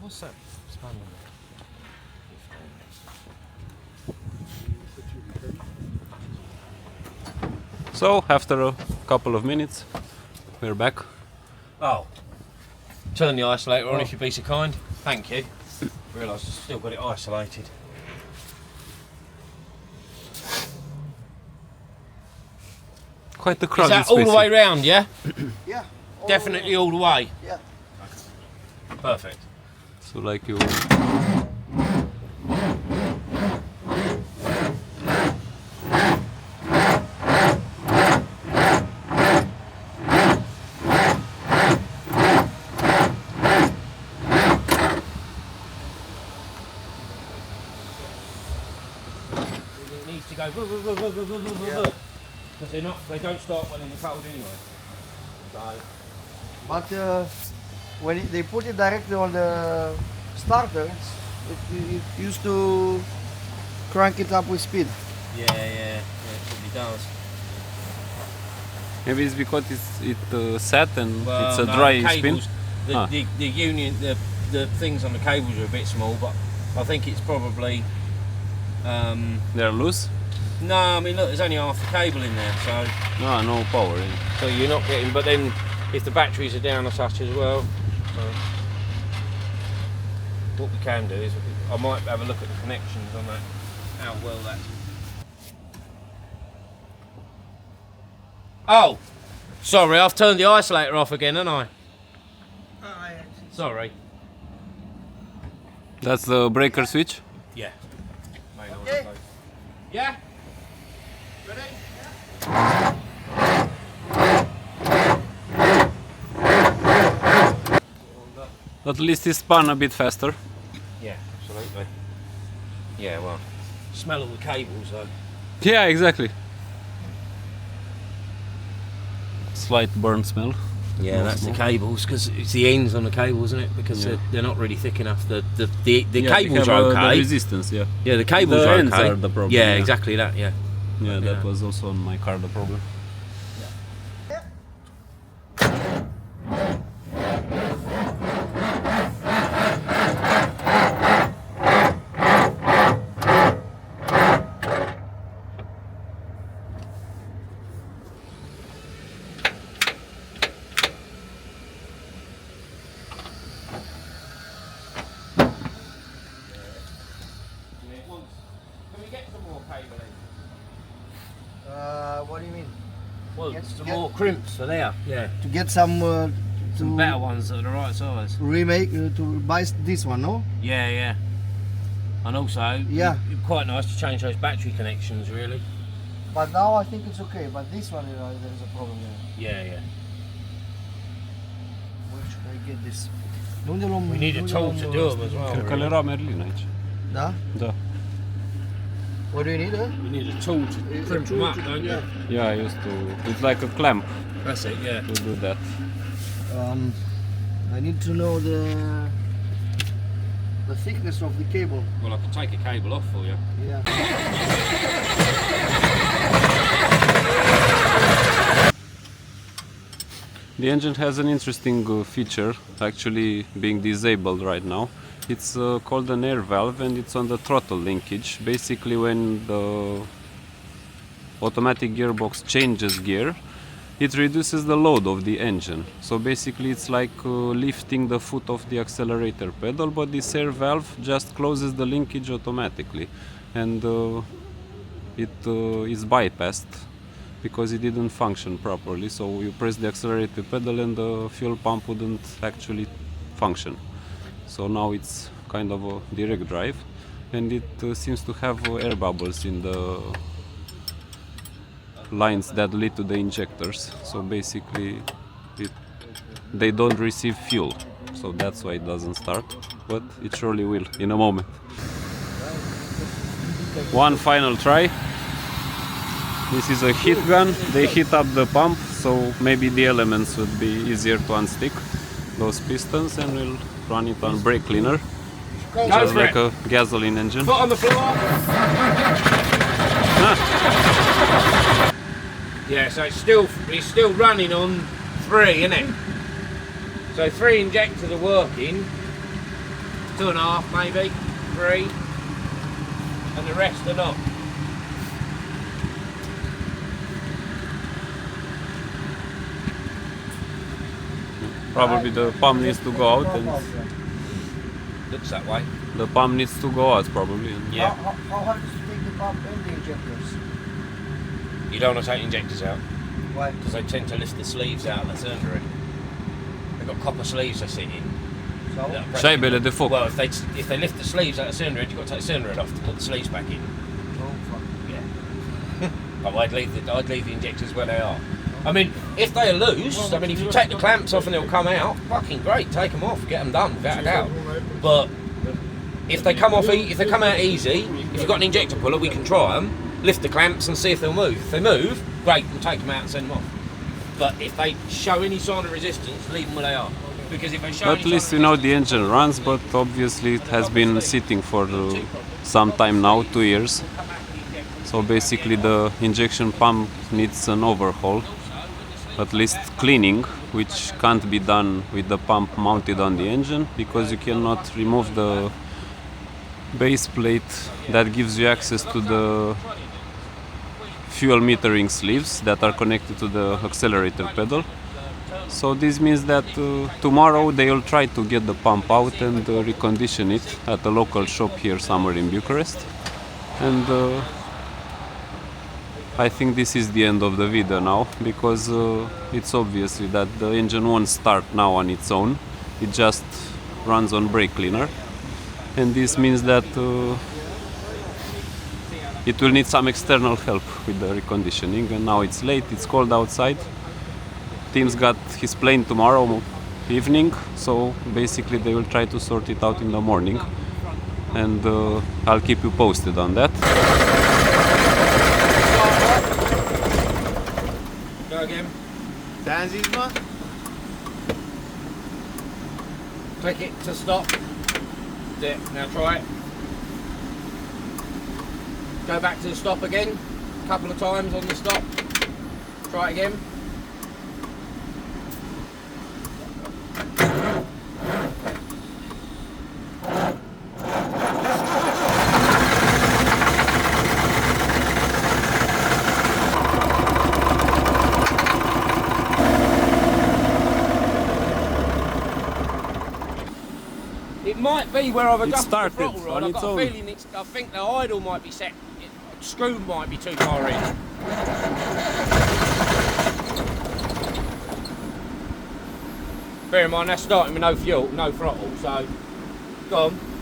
What's that? Span on there. So after a couple of minutes, we're back. Oh, turn the isolator on if you'd be so kind. Thank you. Realised I've still got it isolated. Quite a Is crowded that all the space way here. round, yeah? Yeah. Definitely all the way. Yeah. Perfect. So like you... It needs to go because they don't start well in the cold anyway. So But when they put it directly on the starter, it used to crank it up with speed. yeah, it probably does. Maybe it's because it's set and Well, it's a no, dry the spin. cables, the, Ah. the union, the things on the cables are a bit small, but I think it's probably. They're loose? No, I mean look, there's only half the cable in there, so No power in it. so you're not getting. But then, if the batteries are down as such as well, what we can do is I might have a look at the connections on that, how well that's. Oh, sorry, I've turned the isolator off again, haven't I? Sorry. That's the breaker switch? Yeah. Okay. Yeah. At least it spun a bit faster. Yeah, absolutely. Yeah, well, smell all the cables though. Yeah, exactly. Slight burn smell. Yeah, Not that's small. the cables because it's the ends on the cables, isn't it? Because Yeah. they're not really thick enough. The Yeah, cables they are have, okay. The resistance, yeah. Yeah, the cables The are ends okay. are the problem, Yeah, yeah. exactly that. Yeah. Yeah, that Yeah. was also on my car the problem. Well, Yes, some yeah. more crimps for there. Yeah. to get some Some to better ones that are the right size. remake to buy this one, no? Yeah, yeah. And also, Yeah. it'd quite nice to change those battery connections, really. But now I think it's okay. But this one, there is a problem there. Yeah, yeah. Where should I get this? De unde luăm? We need a tool to do them as well. Cred că really. le era Merlin aici. Da? Da. What do you need? You need a tool to crimp them up, don't you? Yeah, I used to. It's like a clamp That's it, yeah. to do that. I need to know the thickness of the cable. Well, I can take a cable off for you. Yeah. The engine has an interesting feature, actually being disabled right now. It's called an air valve, and it's on the throttle linkage. Basically, when the automatic gearbox changes gear, it reduces the load of the engine. So basically it's like lifting the foot off the accelerator pedal, but this air valve just closes the linkage automatically, and it is bypassed because it didn't function properly. So you press the accelerator pedal and the fuel pump wouldn't actually function. So now it's kind of a direct drive, and it seems to have air bubbles in the lines that lead to the injectors. So basically they don't receive fuel, so that's why it doesn't start, but it surely will in a moment. One final try. This is a heat gun. They heat up the pump, so maybe the elements would be easier to unstick, those pistons, and we'll run it on brake cleaner, just like a gasoline engine. Foot on the floor. Yeah, so it's still running on 3, isn't it? So 3 injectors are working, 2.5 maybe, 3, and the rest are not. Probably the pump needs to go out, and Looks that way. the pump needs to go out probably. Yeah. How hard is it to take the pump and the injectors? You don't want to take injectors out Why? because they tend to lift the sleeves out of the cylinder. They've got copper sleeves they sit in. So? that are pressed- Șaibele de foc. Well, if they lift the sleeves out of the cylinder head, you've got to take the cylinder head off to put the sleeves back in. Oh, fuck. Yeah. But I'd leave the injectors where they are. I mean, if they are loose, I mean, if you take the clamps off and they'll come out, fucking great, take them off, get them done, without a doubt. But if they come off, if they come out easy, if you've got an injector puller, we can try them, lift the clamps and see if they'll move. If they move, great, we'll take them out and send them off. But if they show any sign of resistance, leave them where they are. Because if they show At any least sign we of know the engine runs, but obviously it has been sitting for some time now, 2 years. So basically the injection pump needs an overhaul, at least cleaning, which can't be done with the pump mounted on the engine, because you cannot remove the base plate that gives you access to the fuel metering sleeves that are connected to the accelerator pedal. So this means that tomorrow they will try to get the pump out and recondition it at a local shop here somewhere in Bucharest. And I think this is the end of the video now, because it's obviously that the engine won't start now on its own. It just runs on brake cleaner, and this means that it will need some external help with the reconditioning. And now it's late, it's cold outside. Tim's got his plane tomorrow evening, so basically they will try to sort it out in the morning, and I'll keep you posted on that. Go again. Danzies, man. Click it to stop. That's it. Now try it. Go back to the stop again. A couple of times on the stop. Try it again. It might be where I've adjusted the started throttle rod. on I've its got own. a feeling I think the idle might be set. Screw might be too far in. bear in mind that's starting with no fuel, no throttle, so go on.